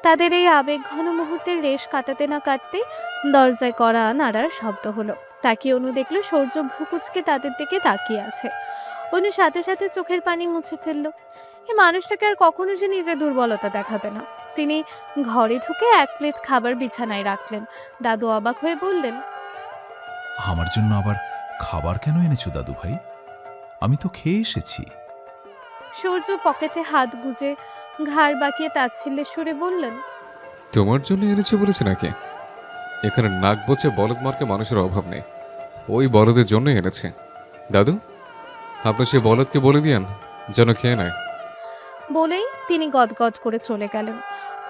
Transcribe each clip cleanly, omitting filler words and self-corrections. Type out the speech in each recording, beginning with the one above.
তাদের এই আবেগঘন মুহূর্তের রেশ কাটাতে না কাটতে দরজায় কড়া নাড়ার শব্দ হলো। তাকিয়ে অনু দেখলো সূর্য ভ্রুকুচকে তাদের দিকে তাকিয়ে আছে। অনু সাথে সাথে চোখের পানি মুছে ফেললো। এই মানুষটাকে আর কখনো সে নিজের দুর্বলতা দেখাবে না। তিনি ঘরে ঢুকে এক প্লেট খাবার বিছানায় রাখলেন। দাদু অবাক হয়ে বললেন, আমার জন্য আবার খাবার কেন এনেছো দাদু ভাই? আমি তো খেয়ে এসেছি। সূর্য পকেটে হাত গুজে ঘাড় বাঁকিয়ে তাচ্ছিল্যের সুরে বললেন, তোমার জন্য এনেছে বলেছে নাকি? এখানে নাক বোচে বলদ মার্কে মানুষের অভাব নেই, ওই বলদের জন্যই এনেছে। দাদু, আপনি সে বলদকে বলে দিয়েন যেন খেয়ে নেয়। বলেই তিনি গদগদ করে চলে গেলেন।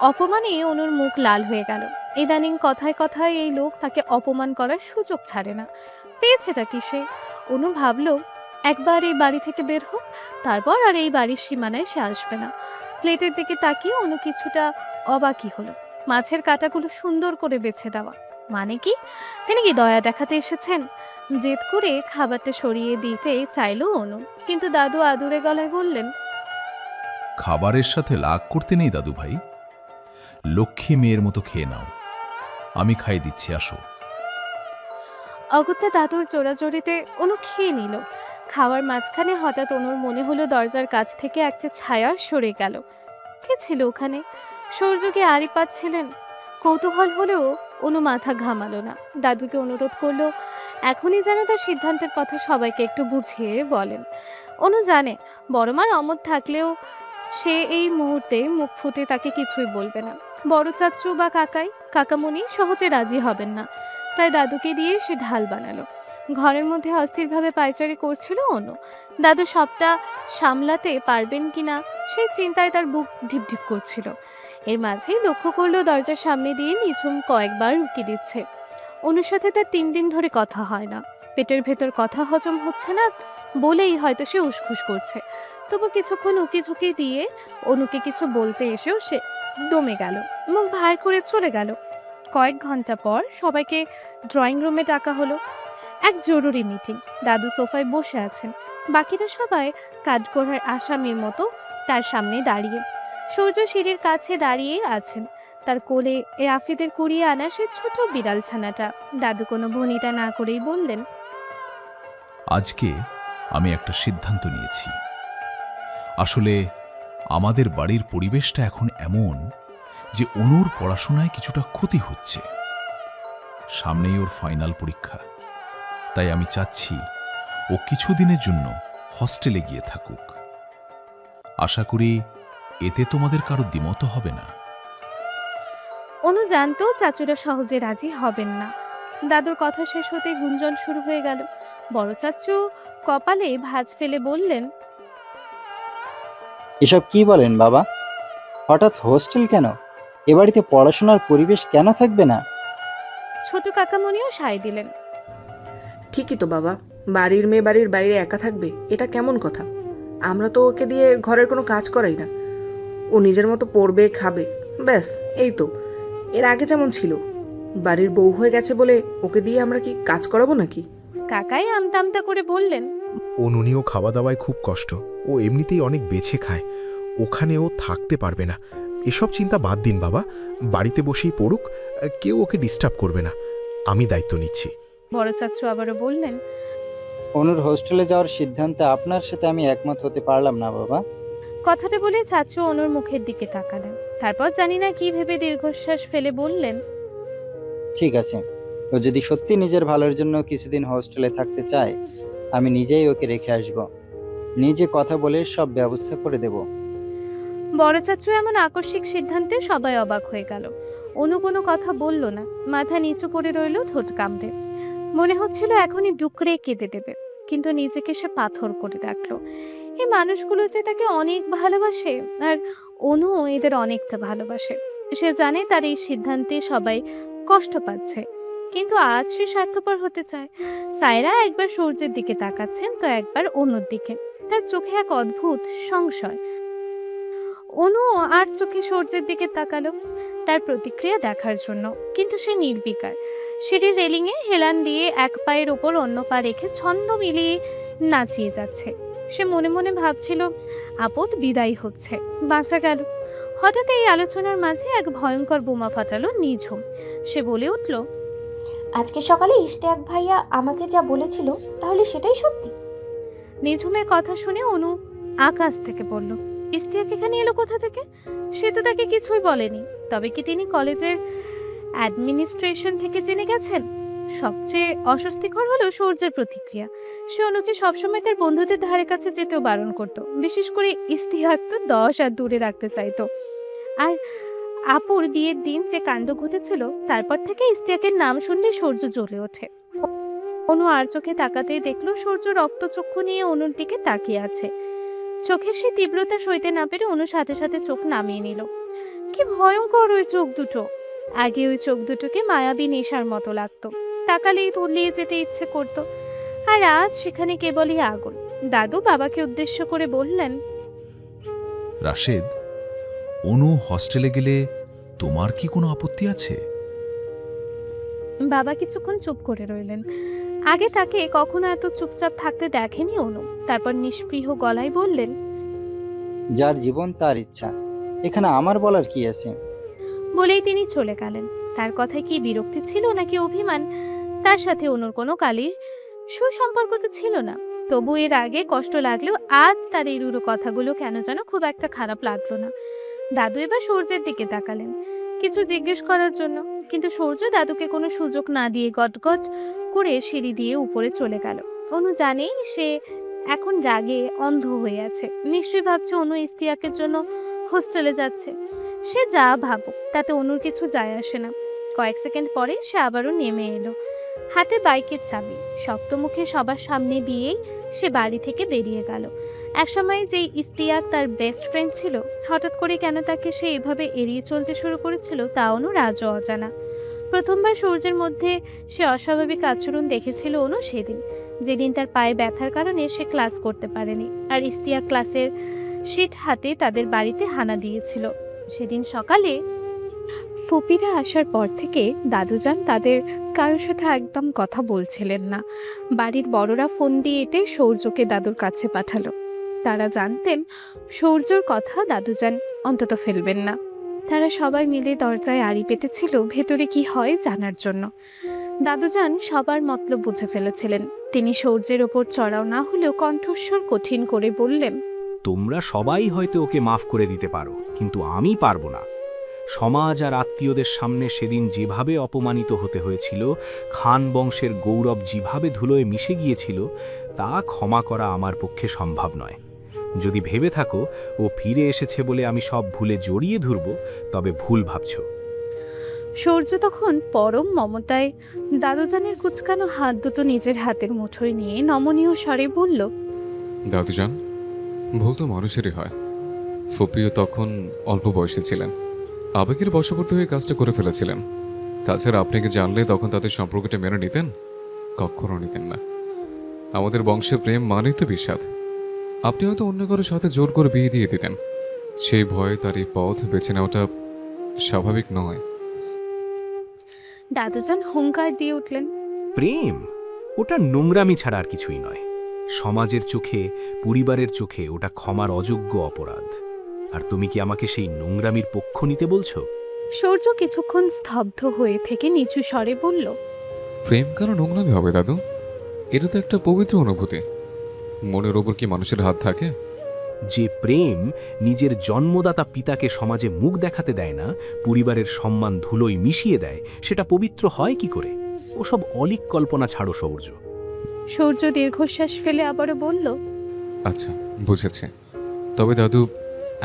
অপমানে অনুর মুখ লাল হয়ে গেল। ইদানিং কথায় কথায় এই লোক তাকে অপমান করার সুযোগ ছাড়ে না। পেয়েছেটা কি সে? অনু ভাবল, একবার এই বাড়ি থেকে বের হোক, তারপর আর এই বাড়ির সীমানায় সে আসবে না। প্লেটের দিকে তাকিয়ে অনু কিছুটা অবাকই হলো। মাছের কাঁটাগুলো সুন্দর করে বেছে দেওয়া মানে কি? তিনি কি দয়া দেখাতে এসেছেন? জেদ করে খাবারটা সরিয়ে দিতে চাইলো অনু, কিন্তু দাদু আদুরে গলায় বললেন, খাবারের সাথে লাগ করতে নেই দাদু ভাই, লক্ষ্মী মেয়ের মতো খেয়ে নাও, আমি খাইয়ে দিচ্ছি, আসো। অগত্যা দাদুর জোড়াজড়িতে অনু খেয়ে নিল। খাওয়ার মাঝখানে হঠাৎ অনুর মনে হলো দরজার কাছ থেকে একটা ছায়া সরে গেল। কে ছিল ওখানে? সূর্যকে আড়ি পাচ্ছিলেন? কৌতূহল হলেও অনু মাথা ঘামালো না। দাদুকে অনুরোধ করলো এখনই যেন তার সিদ্ধান্তের কথা সবাইকে একটু বুঝিয়ে বলেন। অনু জানে বড়মার অমত থাকলেও সে এই মুহূর্তে মুখ ফুটে তাকে কিছুই বলবে না। বড় চাচ্চু বা কাকামণি সহজে রাজি হবেন না। তাই দাদুকে দিয়ে সে ঢাল বানালো। ঘরের মধ্যে অস্থিরভাবে পায়চারি করছিল অনু। দাদু সবটা সামলাতে পারবেন কিনা সেই চিন্তায় তার বুক ঢিপঢিপ করছিল। এর মাঝেই লক্ষ্য করলো দরজার সামনে দিয়ে নিঝুম কয়েকবার উকি দিচ্ছে। অনুর সাথে তার 3 দিন ধরে কথা হয় না। পেটের ভেতর কথা হজম হচ্ছে না বলেই হয়তো সে উসখুস করছে। তবু কিছুক্ষণ উকি ঝুঁকি দিয়ে অনুকে কিছু বলতে এসেও সে দমে গেল, মুখ ভার করে চলে গেল। কয়েক ঘন্টা পর সবাইকে ড্রয়িং রুমে ডাকা হলো। এক জরুরি মিটিং। দাদু সোফায় বসে আছেন, বাকিরা সবাই কাঠগড়ার আসামির মতো তার সামনে দাঁড়িয়ে। সূর্য সিঁড়ির কাছে দাঁড়িয়ে আছেন, তার কোলে রাফিদের কুড়িয়ে আনা সে ছোট বিড়াল ছানাটা। দাদু কোনো ভনিতা না করেই বললেন, আজকে আমি একটা সিদ্ধান্ত নিয়েছি। আসলে আমাদের বাড়ির পরিবেশটা এখন এমন যে অনুর পড়াশোনায় কিছুটা ক্ষতি হচ্ছে। সামনেই ওর ফাইনাল পরীক্ষা, তাই আমি চাচ্ছি ও কিছুদিনের জন্য হস্টেলে গিয়ে থাকুক। আশা করি এতে তোমাদের কারো দ্বিমত হবে না। অনু জানতো চাচুরা সহজে রাজি হবেন না। দাদুর কথা শেষ হতে গুঞ্জন শুরু হয়ে গেল। বড় চাচু কপালে ভাঁজ ফেলে বললেন, এসব কি বলেন বাবা? হঠাৎ হোস্টেল কেন? এ বাড়িতে পড়াশোনার পরিবেশ কেন থাকবে না? ছোট কাকামণিও সায় দিলেন। ঠিকই তো বাবা, বাড়ির মেয়ে বাড়ির বাইরে একা থাকবে, এটা কেমন কথা? আমরা তো ওকে দিয়ে ঘরের কোনো কাজ করাই না। ও নিজের মতো পড়বে, খাবে, ব্যাস এই তো। এর আগে যেমন ছিল, বাড়ির বউ হয়ে গেছে বলে ওকে দিয়ে আমরা কি কাজ করাবো নাকি? কাকাই আমতা আমতা করে বললেন, নুনিও খাওয়া দাওয়ায় খুব কষ্ট, ও এমনিতেই অনেক বেছে খায়, ওখানে ও থাকতে পারবে না। এসব চিন্তা বাদ দিন বাবা, বাড়িতে বসেই পড়ুক, কেউ ওকে ডিস্টার্ব করবে না, আমি দায়িত্ব নিচ্ছি। বড় চাচু আবারও বললেন, অনুর হোস্টেলে যাওয়ার সিদ্ধান্তে আপনার সাথে আমি একমত হতে পারলাম না বাবা। কথাটা বলে চাচু অনুর মুখের দিকে তাকালেন। তারপর জানি না কি ভেবে দীর্ঘশ্বাস ফেলে বললেন, ঠিক আছে, ও যদি সত্যি নিজের ভালোর জন্য কিছুদিন হোস্টেলে থাকতে চায়, আমি নিজেই ওকে রেখে আসব। নিজে কথা বলে সব ব্যবস্থা করে দেব। বড় চাচু এমন আকস্মিক সিদ্ধান্তে সবাই অবাক হয়ে গেল। অনু কোনো কথা বলল না, মাথা নিচু করে রইল ঠোঁট কামড়ে। মনে হচ্ছিল এখনই ডুকরে কেঁদে দেবে, কিন্তু নিজেকে সে পাথর করে রাখলো। এই মানুষগুলো যে তাকে অনেক ভালোবাসে, আর অনু এদের অনেকটা ভালোবাসে। সে জানে তার এই সিদ্ধান্তে সবাই কষ্ট পাচ্ছে, কিন্তু আজ সে স্বার্থপর হতে চায়। সায়রা একবার সূর্যের দিকে তাকাচ্ছেন তো একবার অনুর দিকে। তার চোখে এক অদ্ভুত সংশয়। অনু আর চোখে সূর্যের দিকে তাকালো তার প্রতিক্রিয়া দেখার জন্য, কিন্তু সে নির্বিকার। সিঁড়ির রেলিংয়ে হেলান দিয়ে এক পায়ের ওপর অন্য পা রেখে ছন্দ মিলিয়ে নাচিয়ে যাচ্ছে। সে মনে মনে ভাবছিল আপদ বিদায় হচ্ছে, বাঁচা গেল। হঠাৎ এই আলোচনার মাঝে এক ভয়ঙ্কর বোমা ফাটালো নিঝুম। সে বলে উঠল, আজকে সকালে ইশতিয়াক ভাইয়া আমাকে যা বলেছিল তাহলে সেটাই সত্যি? নিঝুমের কথা শুনে অনু আকাশ থেকে পড়ল। ইশতিয়াক এখানে এলো কোথা থেকে? সে তো তাকে কিছুই বলেনি। তবে কি তিনি কলেজের অ্যাডমিনিস্ট্রেশন থেকে জেনে গেছেন? সবচেয়ে অস্বস্তিকর হলো সূর্যের প্রতিক্রিয়া। সে অনুকে সবসময় তার বন্ধুদের ধারে কাছে যেতেও বারণ করত। বিশেষ করে ইশতিয়াক তো 10 হাত দূরে রাখতে চাইতো। আর আপুর বিয়ের দিন যে কাণ্ড ঘটেছিল, তারপর থেকে ইশতিয়াকের নাম শুনলে সূর্য জ্বলে ওঠে। অনু আর চোখে তাকাতেই দেখলো সূর্য রক্তচক্ষু নিয়ে অনুর দিকে তাকিয়ে আছে। চোখের সেই তীব্রতা সইতে না পেরে অনু সাথে সাথে চোখ নামিয়ে নিল। কি ভয়ঙ্কর ওই চোখ দুটো! আগে ওই চোখ দুটোকে মায়াবী নেশার মতো লাগতো, তাকালেই তলিয়ে যেতে ইচ্ছে করতো। আর আজ সেখানে কেবলই আগুন। দাদু বাবাকে উদ্দেশ্য করে বললেন, রাশেদ, অনু হস্টেলে গেলে তোমার কি কোনো আপত্তি আছে? বাবা কিছুক্ষণ চুপ করে রইলেন। আগে তাকে কখনো এত চুপচাপ থাকতে দেখেনি অনু। তারপর নিষ্পৃহ গলায় বললেন, যার জীবন তার ইচ্ছা, এখানে আমার বলার কি আছে? বলেই তিনি চলে গেলেন। তার কথায় কি বিরক্তি ছিল নাকি অভিমান, তার সাথে অনুর কোনো কালির সুসম্পর্ক তো ছিল না। তবু এর আগে কষ্ট লাগলেও আজ তার এই রুড়ো কথাগুলো কেন যেন খুব একটা খারাপ লাগলো না। দাদু এবার সূর্যের দিকে তাকালেন কিছু জিজ্ঞেস করার জন্য, কিন্তু সূর্য দাদুকে কোনো সুযোগ না দিয়ে গটগট করে সিঁড়ি দিয়ে উপরে চলে গেল। অনু জানেই সে এখন রাগে অন্ধ হয়ে আছে। নিশ্চয়ই ভাবছে অনু ইশতিয়াকের জন্য হোস্টেলে যাচ্ছে। সে যা ভাবুক তাতে অনুর কিছু যায় আসে না। কয়েক সেকেন্ড পরে সে আবারও নেমে এলো, হাতে বাইকের চাবি। শক্ত মুখে সবার সামনে দিয়েই সে বাড়ি থেকে বেরিয়ে গেল। একসময় যেই ইশতিয়াক তার বেস্ট ফ্রেন্ড ছিল, হঠাৎ করে কেন তাকে সে এভাবে এড়িয়ে চলতে শুরু করেছিল তা অনুর আজও অজানা। প্রথমবার সূর্যের মধ্যে সে অস্বাভাবিক আচরণ দেখেছিল অনু সেদিন, যেদিন তার পায়ে ব্যথার কারণে সে ক্লাস করতে পারেনি। আর ইশতিয়াক ক্লাসের শিট হাতে তাদের বাড়িতে হানা দিয়েছিল। সেদিন সকালে ফুপিরা আসার পর থেকে দাদুজান তাদের কারোর সাথে একদম কথা বলছিলেন না। বাড়ির বড়রা ফোন দিয়ে এটে সূর্যকে দাদুর কাছে পাঠালো। তারা জানতেন সূর্যর কথা দাদুজান অন্তত ফেলবেন না। তারা সবাই মিলে দরজায় আড়ি পেতেছিল ভেতরে কি হয় জানার জন্য। দাদুজান সবার মতলব বুঝে ফেলেছিলেন। তিনি সূর্যের ওপর চড়াও না হলেও কণ্ঠস্বর কঠিন করে বললেন, তোমরা সবাই হয়তো ওকে মাফ করে দিতে পারো, কিন্তু আমি পারবো না। সমাজ আর আত্মীয়দের সামনে সেদিন যেভাবে অপমানিত হতে হয়েছিল, খান বংশের গৌরব যেভাবে ধুলোয় মিশে গিয়েছিল, তা ক্ষমা করা আমার পক্ষে সম্ভব নয়। যদি ভেবে থাকো ও ফিরে এসেছে বলে আমি সব ভুলে জড়িয়ে ধরব, তবে ভুল ভাবছো। সূর্য তখন পরম মমতায় দাদুজানের কুচকানো হাত দুটো নিজের হাতের মুঠোয় নিয়ে নমনীয় স্বরে বলল, দাদুজান, ভুল তো মানুষেরই হয়। ফুপিও তখন অল্প বয়সে ছিলেন, আবেগের বশবর্তী হয়ে কাজটা করে ফেলেছিলেন। তাছাড়া আপনাকে জানলে তখন তাদের সম্পর্কটা মেনে নিতেন? কখনো নিতেন না। আমাদের বংশে প্রেম মানেই তো বিষাদ। আপনি হয়তো অন্য কারোর সাথে জোর করে বিয়ে দিয়ে দিতেন। সেই ভয়ে তার এই পথ বেছে নেওয়াটা স্বাভাবিক নয়। দাদুজান হুঙ্কার দিয়ে উঠলেন, প্রেম ওটা নোংরামি ছাড়া আর কিছুই নয়। সমাজের চোখে, পরিবারের চোখে ওটা ক্ষমার অযোগ্য অপরাধ। আর তুমি কি আমাকে সেই নোংরামির পক্ষ নিতে বলছো? সূর্য কিছুক্ষণ স্তব্ধ হয়ে থেকে নিচু স্বরে বলল, প্রেম কেন নোংরামি হবে দাদু? এটা তো একটা পবিত্র অনুভূতি। মনের ওপর কি মানুষের হাত থাকে? যে প্রেম নিজের জন্মদাতা পিতাকে সমাজে মুখ দেখাতে দেয় না, পরিবারের সম্মান ধুলোয় মিশিয়ে দেয়, সেটা পবিত্র হয় কি করে? ওসব অলীক কল্পনা ছাড়ো সূর্য। সূর্য দীর্ঘশ্বাস ফেলে আবারও বলল, আচ্ছা, বুঝেছি। তবে দাদু,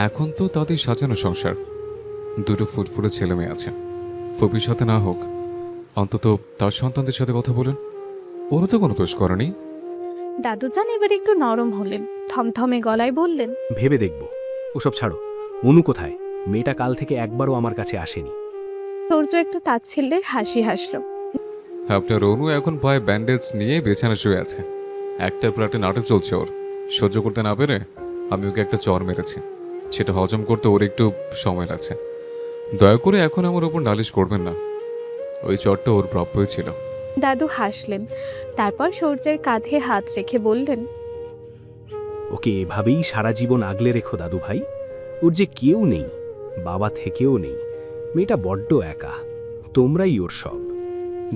এখন তো তাদের সাজানো সংসার, দুটো ফুটফুটে ছেলে মেয়ে আছে। ফুপির সাথে না হোক, অন্তত তার সন্তানদের সাথে কথা বলেন। ওরা তো কোনো দোষ করেনি। দাদুজান এবার একটু নরম হলেন, থমথমে গলায় বললেন, ভেবে দেখব। ওসব ছাড়ো। অনু কোথায়? মেয়েটা কাল থেকে একবারও আমার কাছে আসেনি। সূর্য একটু তাচ্ছিল্যের হাসি হাসল। আপনার অনু এখন পায়ে ব্যান্ডেজ নিয়ে বিছানা শুয়ে আছে। একটার পর একটা নাটক চলছে ওর। সহ্য করতে না পেরে আমি ওকে একটা চর মেরেছি। সেটা হজম করতে ওর একটু সময় লাগছে। দয়া করে এখন আমার ওপর নালিশ করবেন না। ওই চরটা ওর প্রাপ্যই ছিল। দাদু হাসলেন, তারপর সূর্যের কাঁধে হাত রেখে বললেন, ওকে এভাবেই সারা জীবন আগলে রেখো দাদু ভাই। ওর যে কেউ নেই, বাবা থেকেও নেই। মেয়েটা বড্ড একা। তোমরাই ওর সব।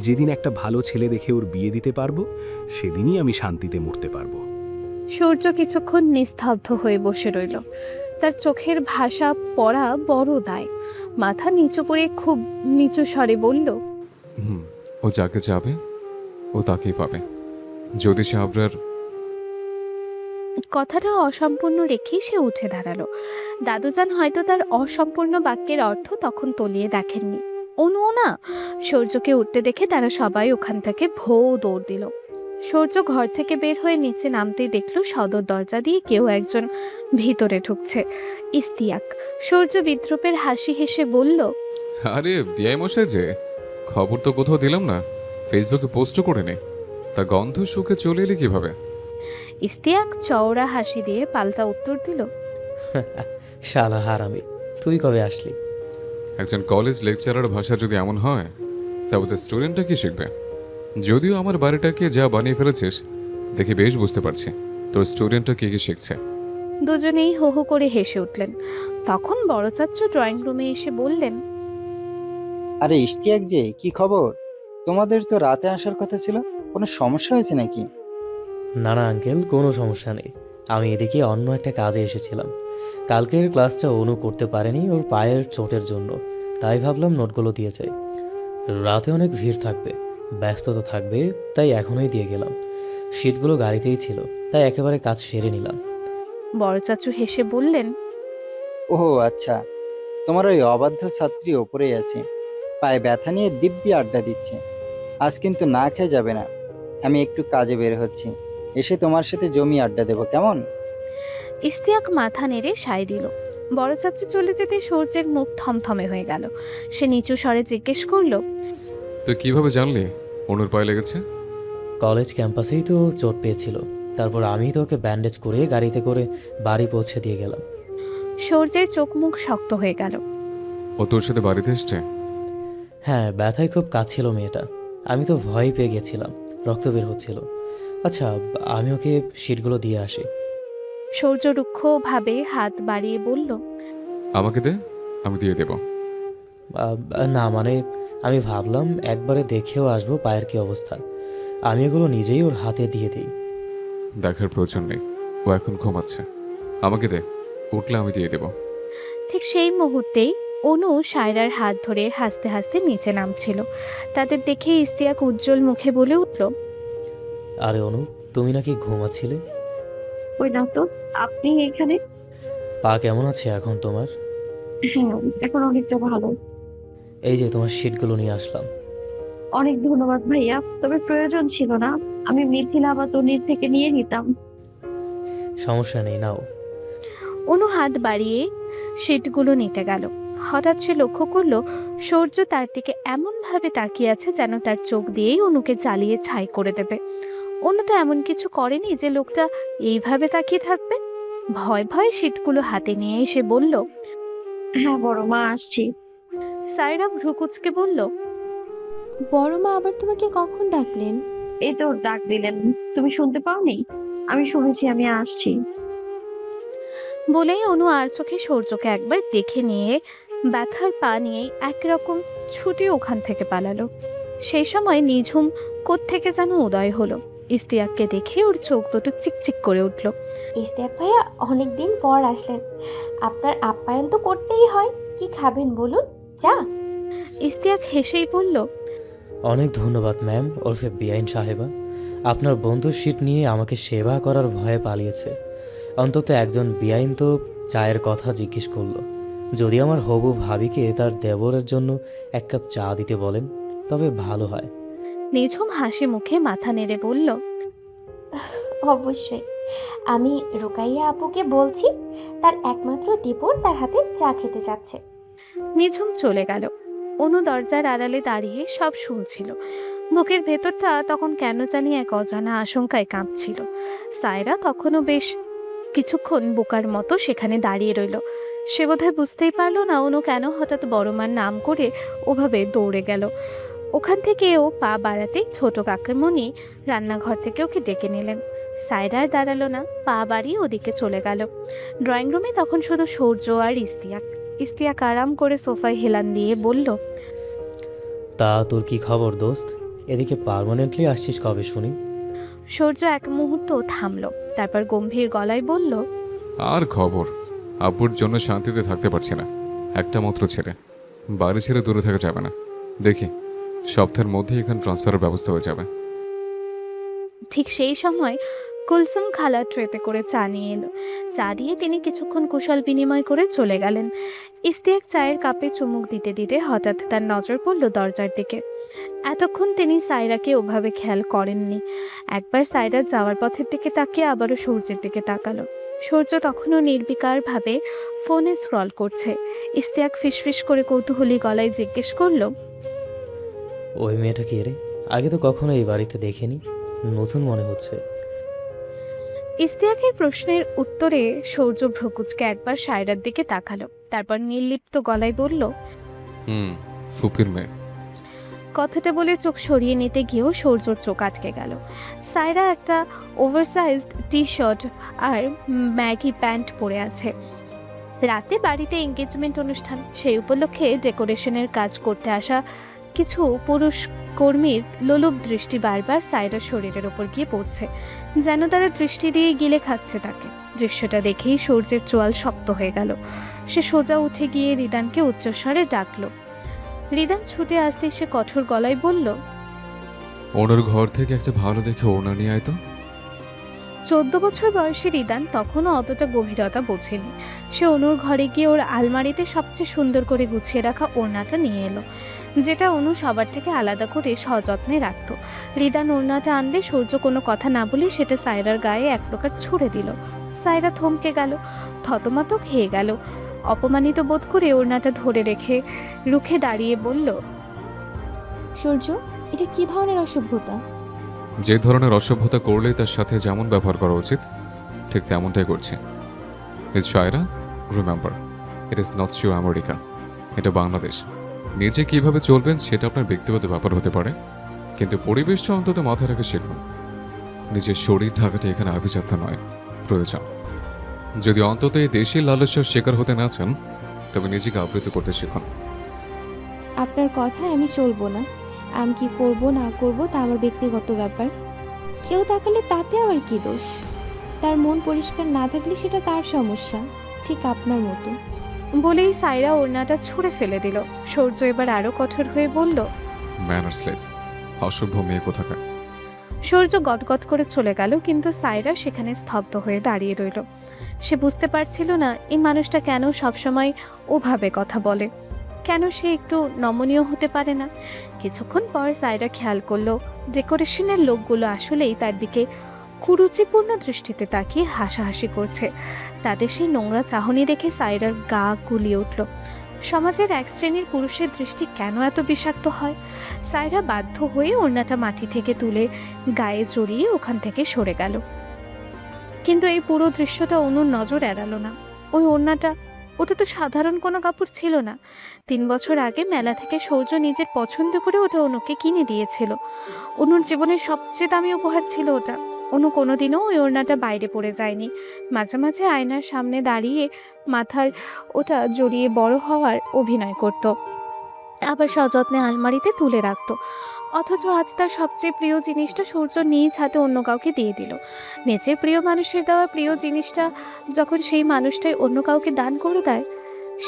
যেদিন একটা ভালো ছেলে দেখে ওর বিয়ে দিতে পারবো, সেদিনই আমি শান্তিতে মরতে পারবো। সূর্য কিছুক্ষণ নিস্তব্ধ হয়ে বসে রইল। তার চোখের ভাষা পড়া বড় দায়। মাথা নিচু করে খুব নিচু স্বরে বলল, ও যাকে যাবে ও তাকেই পাবে। যদি সে আবরার। কথাটা অসম্পূর্ণ রেখেই সে উঠে দাঁড়ালো। দাদুজান হয়তো তার অসম্পূর্ণ বাক্যের অর্থ তখন তলিয়ে দেখেননি। অনুও না। সূর্যকে উঠতে দেখে তারা সবাই ওখান থেকে ভোঁ দৌড় দিল। সূর্য ঘর থেকে বের হয়ে নিচে নামতেই দেখল সদর দরজা দিয়ে কেউ একজন ভিতরে ঢুকছে। ইস্তিয়াক। সূর্য বিদ্রুপের হাসি হেসে বলল, আরে বিআই মশাই যে, খবর তো কোথাও দিলাম না, ফেসবুকে পোস্টও করে নে। তা গন্ধ শুকে চলে এলি কিভাবে? ইস্তিয়াক চওড়া হাসি দিয়ে পাল্টা উত্তর দিল, শালা হারামি, তুই কবে আসলি? একজন কলেজ লেকচারার ভাষা যদি এমন হয়, তবে তো স্টুডেন্টটা কি শিখবে? যদিও আমার বাড়িটাকে যা বানিয়ে ফেলেছিস দেখে বেশ বুঝতে পারছি তোর স্টুডেন্টটা কি কি শিখছে। দুজনেই হো হো করে হেসে উঠলেন। তখন বড় চাচ্চু ড্রয়িং রুমে এসে বললেন, আরে ইশতিয়াক যে, কি খবর? তোমাদের তো রাতে আসার কথা ছিল, কোনো সমস্যা হয়েছে নাকি? না না আঙ্কেল, কোনো সমস্যা নেই। আমি এদিকে অন্য একটা কাজে এসেছিলাম। কালকের ক্লাসটা অনু করতে পারেনি ওর পায়ের চোটের জন্য, তাই ভাবলাম নোটগুলো দিয়ে যাই। রাতে অনেক ভিড় থাকবে, ব্যস্ততা থাকবে, তাই এখনই দিয়ে গেলাম। শিটগুলো গাড়িতেই ছিল, তাই একেবারে কাজ সেরে নিলাম। বড় চাচু হেসে বললেন, ওহো আচ্ছা, তোমার ওই অবাধ্য ছাত্রী ওপরেই আছে, পায়ে ব্যথা নিয়ে দিব্যি আড্ডা দিচ্ছে। আজ কিন্তু না খেয়ে যাবে না। আমি একটু কাজে বের হচ্ছি, এসে তোমার সাথে জমি আড্ডা দেবো, কেমন? ইস্তিয়াক মাথা নেড়ে সায় দিল। বড় চাচু চলে যেতে সূর্যের মুখ থমথমে হয়ে গেল। সে নিচু স্বরে জিজ্ঞেস করল, তুই কিভাবে জানলি অনুর পায়ে লেগেছে? কলেজ ক্যাম্পাসেই তো চোট পেয়েছিল, তারপর আমি তো ওকে ব্যান্ডেজ করে গাড়িতে করে বাড়ি পৌঁছে দিয়ে গেলাম। সূর্যের চোখ মুখ শক্ত হয়ে গেল। ও তোর সাথে বাড়িতে এসছে? হ্যাঁ, ব্যথায় খুব কাঁদছিল মেয়েটা। আমি তো ভয় পেয়ে গেছিলাম, রক্ত বের হচ্ছিল। আচ্ছা, আমি ওকে শিটগুলো দিয়ে আসি। সূর্য রুক্ষভাবে হাত বাড়িয়ে বলল, আমাকে দে, আমি দিয়ে দেব। না মানে, আমি ভাবলাম একবারে দেখেও আসবো পায়ের কি অবস্থা। আমি এগুলো নিজেই ওর হাতে দিয়ে দিই। দেখার প্রয়োজন নেই, ও এখন ঘুমাচ্ছে। আমাকে দে, উঠলে আমি দিয়ে দেব। ঠিক সেই মুহূর্তেই অনু সায়রার হাত ধরে হাসতে হাসতে নিচে নামছিল। তাদের দেখে ইস্তিয়াক উজ্জ্বল মুখে বলে উঠল, আরে অনু, তুমি নাকি ঘুমাচ্ছিলে? ওই না তো, আপনি এখানে? পা কেমন আছে এখন তোমার? হ্যাঁ, এখন অনেকটা ভালো। এই যে তোমার শিটগুলো নিয়ে আসলাম। অনেক ধন্যবাদ ভাইয়া, তবে প্রয়োজন ছিল না। আমি মিথিলা বা তনির থেকে নিয়ে নিতাম। সমস্যা নেই, নাও। অনু হাত বাড়িয়ে শিটগুলো নিতে গেল। হঠাৎ সে লক্ষ্য করলো সূর্য তার দিকে এমনভাবে তাকিয়ে আছে যেন তার চোখ দিয়েই অনুকে জ্বালিয়ে ছাই করে দেবে। অনু তো এমন কিছু করেনি যে লোকটা এইভাবে তাকিয়ে থাকবে। ভয় ভয়ে শিটগুলো হাতে নিয়ে এসে বলল, হ্যাঁ বড় মা, আসছি। সায়রা ভ্রুকুচকে বলল, বড় মা আবার তোমাকে কখন ডাকলেন? এই তো ডাক দিলেন, তুমি শুনতে পাওনি? আমি শুনেছি, আমি আসছি। বলেই অনু আর চোখে সূর্যকে একবার দেখে নিয়ে ব্যথার পা নিয়েই একরকম ছুটে ওখান থেকে পালালো। সেই সময় নিঝুম কোত্থেকে যেন উদয় হলো। ইস্তিয়াককে দেখে ওর চোখ দুটো চিকচিক করে উঠল। ইশতিয়াক ভাইয়া অনেকদিন পর আসলেন, আপনার আপ্যায়ন তো করতেই হয়। কি খাবেন বলুন? চা? ইস্তিয়াক হেসেই বলল, অনেক ধন্যবাদ ম্যাম ওরফে বিআইন সাহেবা। আপনার বন্ধু শিট নিয়ে আমাকে সেবা করার ভয়ে পালিয়েছে। অন্তত একজন বিআইন তো চায়ের কথা জিজ্ঞেস করলো। যদি আমার হবু ভাবিকে তার দেবরের জন্য এক কাপ চা দিতে বলেন তবে ভালো হয়। নিঝুম হাসি মুখে মাথা নেড়ে বলল, অবশ্যই। আমি রুকাইয়া আপুকে বলছি, তার একমাত্র দেবর তার হাতে চা খেতে চাচ্ছে। নিঝুম চলে গেল। অনু দরজার আড়ালে দাঁড়িয়ে সব শুনছিল। বুকের ভেতরটা তখন কেন জানি এক অজানা আশঙ্কায় কাঁপছিল। সায়রা তখনও বেশ কিছুক্ষণ বোকার মতো সেখানে দাঁড়িয়ে রইল। সে বোধহয় বুঝতেই পারল না অনু কেন হঠাৎ বড় মার নাম করে ওভাবে দৌড়ে গেল। ওখান থেকে ও পা বাড়াতেই ছোট কাকিমণি রান্নাঘর থেকে ওকে ডেকে নিলেন। সায়রা আর দাঁড়ালো না, পা বাড়িয়ে ওদিকে চলে গেল। ড্রয়িং রুমে তখন শুধু সূর্য আর ইস্তিয়াক। ইস্তিয়াক আরাম করে সোফায় হেলান দিয়ে বলল, তা তোর কি খবর দোস্ত? এদিকে পার্মানেন্টলি আসছিস কবে শুনি? সূর্য এক মুহূর্ত থামলো, তারপর গম্ভীর গলায় বলল, আর খবর, আব্বুর জন্য শান্তিতে থাকতে পারছি না। একটা মাত্র ছেলে, বাড়ি ছেড়ে দূরে থাকা যাবে না। দেখি সপ্তাহের মধ্যে এখানে ট্রান্সফারের ব্যবস্থা হয়ে যাবে। ঠিক সেই সময় কুলসুম খালা ট্রেতে করে চা নিয়ে এলো। চা দিয়ে তিনি কিছুক্ষণ কুশল বিনিময় করে চলে গেলেন। ইস্তিয়াক চায়ের কাপে চুমুক দিতে দিতে হঠাৎ তার নজর পড়ল দরজার দিকে। এতক্ষণ তিনি সায়রাকে ওভাবে খেয়াল করেননি। একবার সায়রা যাওয়ার পথের দিকে তাকিয়ে আবারও সূর্যের দিকে তাকালো। সূর্য তখনও নির্বিকারভাবে ফোনে স্ক্রল করছে। ইস্তিয়াক ফিসফিস করে কৌতূহলী গলায় জিজ্ঞেস করলো, ওই মেয়েটা কে রে? আগে তো কখনো এই বাড়িতে দেখিনি, নতুন মনে হচ্ছে। ইস্তিয়াকের প্রশ্নের উত্তরে সূর্য ভ্রকুচকে একবার সায়রার দিকে তাকালো, তারপর নির্লিপ্ত গলায় বলল, ফুপির মেয়ে। কথাটা বলে চোখ সরিয়ে নিতে গিয়েও সূর্যর চোখ আটকে গেল। সায়রা একটা ওভারসাইজড টি শার্ট আর ম্যাগি প্যান্ট পরে আছে। রাতে বাড়িতে এঙ্গেজমেন্ট অনুষ্ঠান, সেই উপলক্ষে ডেকোরেশনের কাজ করতে আসা কিছু পুরুষ কর্মীর লোলুপ দৃষ্টি বারবার সায়রার শরীরের ওপর গিয়ে পড়ছে, যেন তারা দৃষ্টি দিয়ে গিলে খাচ্ছে তাকে। দৃশ্যটা দেখেই সূর্যের চোয়াল শক্ত হয়ে গেল। সে সোজা উঠে গিয়ে রিদানকে উচ্চস্বরে ডাকলো। রিদান ছুটে আসতে সে কঠোর গলায় বলল, ওনার ঘর থেকে একটা ভালো দেখে ওনা নিয়ে আয় তো। 14 বছর বয়সী রিদান তখনও অতটা গভীরতা বোঝেনি। সে অনুর ঘরে গিয়ে ওর আলমারিতে সবচেয়ে সুন্দর করে গুছিয়ে রাখা ওড়নাটা নিয়ে এলো, যেটা অনু সবার থেকে আলাদা করে সযত্নে রাখত। রিদান ওড়নাটা আনলে সূর্য কোনো কথা না বলে সেটা সায়রার গায়ে এক প্রকার ছুঁড়ে দিল। সায়রা থমকে গেল, থতমত খেয়ে গেল। অপমানিত বোধ করে ওড়নাটা ধরে রেখে রুখে দাঁড়িয়ে বলল, সূর্য, এটা কি ধরনের অসভ্যতা? যে ধরনের অসভ্যতা করলে তার সাথে যেমন ব্যবহার করা উচিত ঠিক তেমনটাই করছে। It's Shaira, remember, it is not you America, এটা বাংলাদেশ। নিজে কিভাবে চলবেন সেটা আপনার ব্যক্তিগত ব্যাপার হতে পারে, কিন্তু পরিবেশটা অন্তত মাথায় রেখে শিখুন। নিজের শরীর ঢাকাটা এখানে আভিজাত্য নয়, প্রয়োজন। যদি অন্তত এই দেশি লালসার শিকার হতে না চান, তবে নিজেকে আবৃত করতে শিখুন। আপনার কথায় আমি চলবো না। আমি কি করব না করব তা আমার ব্যক্তিগত ব্যাপার। কেউ তাকালে তাতে আবার কি দোষ? তার মন পরিষ্কার না থাকলে সেটা তার সমস্যা, ঠিক আপনার মতো। বলেই সায়রা ওড়নাটা ছুঁড়ে ফেলে দিল। সূর্য এবার আরো কঠোর হয়ে বলল, ম্যানার্সলেস, অসভ্য মেয়ে কোথাকার। সূর্য গটগট করে চলে গেল, কিন্তু সায়রা সেখানে স্তব্ধ হয়ে দাঁড়িয়ে রইল। সে বুঝতে পারছিল না এই মানুষটা কেন সবসময় ওভাবে কথা বলে, কেন সে একটু নমনীয় হতে পারে না। কিছুক্ষণ পর সায়রা খেয়াল করলো ডেকোরেশনের লোকগুলো আসলেই তার দিকে কুরুচিপূর্ণ দৃষ্টিতে তাকিয়ে হাসাহাসি করছে। তাদের সেই নোংরা চাহনি দেখে সায়রার গা গুলিয়ে উঠল। সমাজের এক শ্রেণীর পুরুষের দৃষ্টি কেন এত বিষাক্ত হয়? সায়রা বাধ্য হয়ে ওড়নাটা মাটি থেকে তুলে গায়ে জড়িয়ে ওখান থেকে সরে গেল। কিন্তু এই পুরো দৃশ্যটা অনুর নজর এড়ালো না। ওই ওড়নাটা, ওটা তো সাধারণ কোনো কাপড় ছিল না। 3 বছর আগে মেলা থেকে সূর্য নিজের পছন্দ করে ওটা অনুকে কিনে দিয়েছিল। অনুর জীবনের সবচেয়ে দামি উপহার ছিল ওটা। অনু কোনোদিনও ওই ওড়নাটা বাইরে পড়ে যায়নি। মাঝে মাঝে আয়নার সামনে দাঁড়িয়ে মাথার ওটা জড়িয়ে বড় হওয়ার অভিনয় করত, আবার সযত্নে আলমারিতে তুলে রাখত। অথচ আজ তার সবচেয়ে প্রিয় জিনিসটা সূর্য নিজ হাতে অন্য কাউকে দিয়ে দিল। নিজের প্রিয় মানুষের দেওয়া প্রিয় জিনিসটা যখন সেই মানুষটাই অন্য কাউকে দান করে দেয়,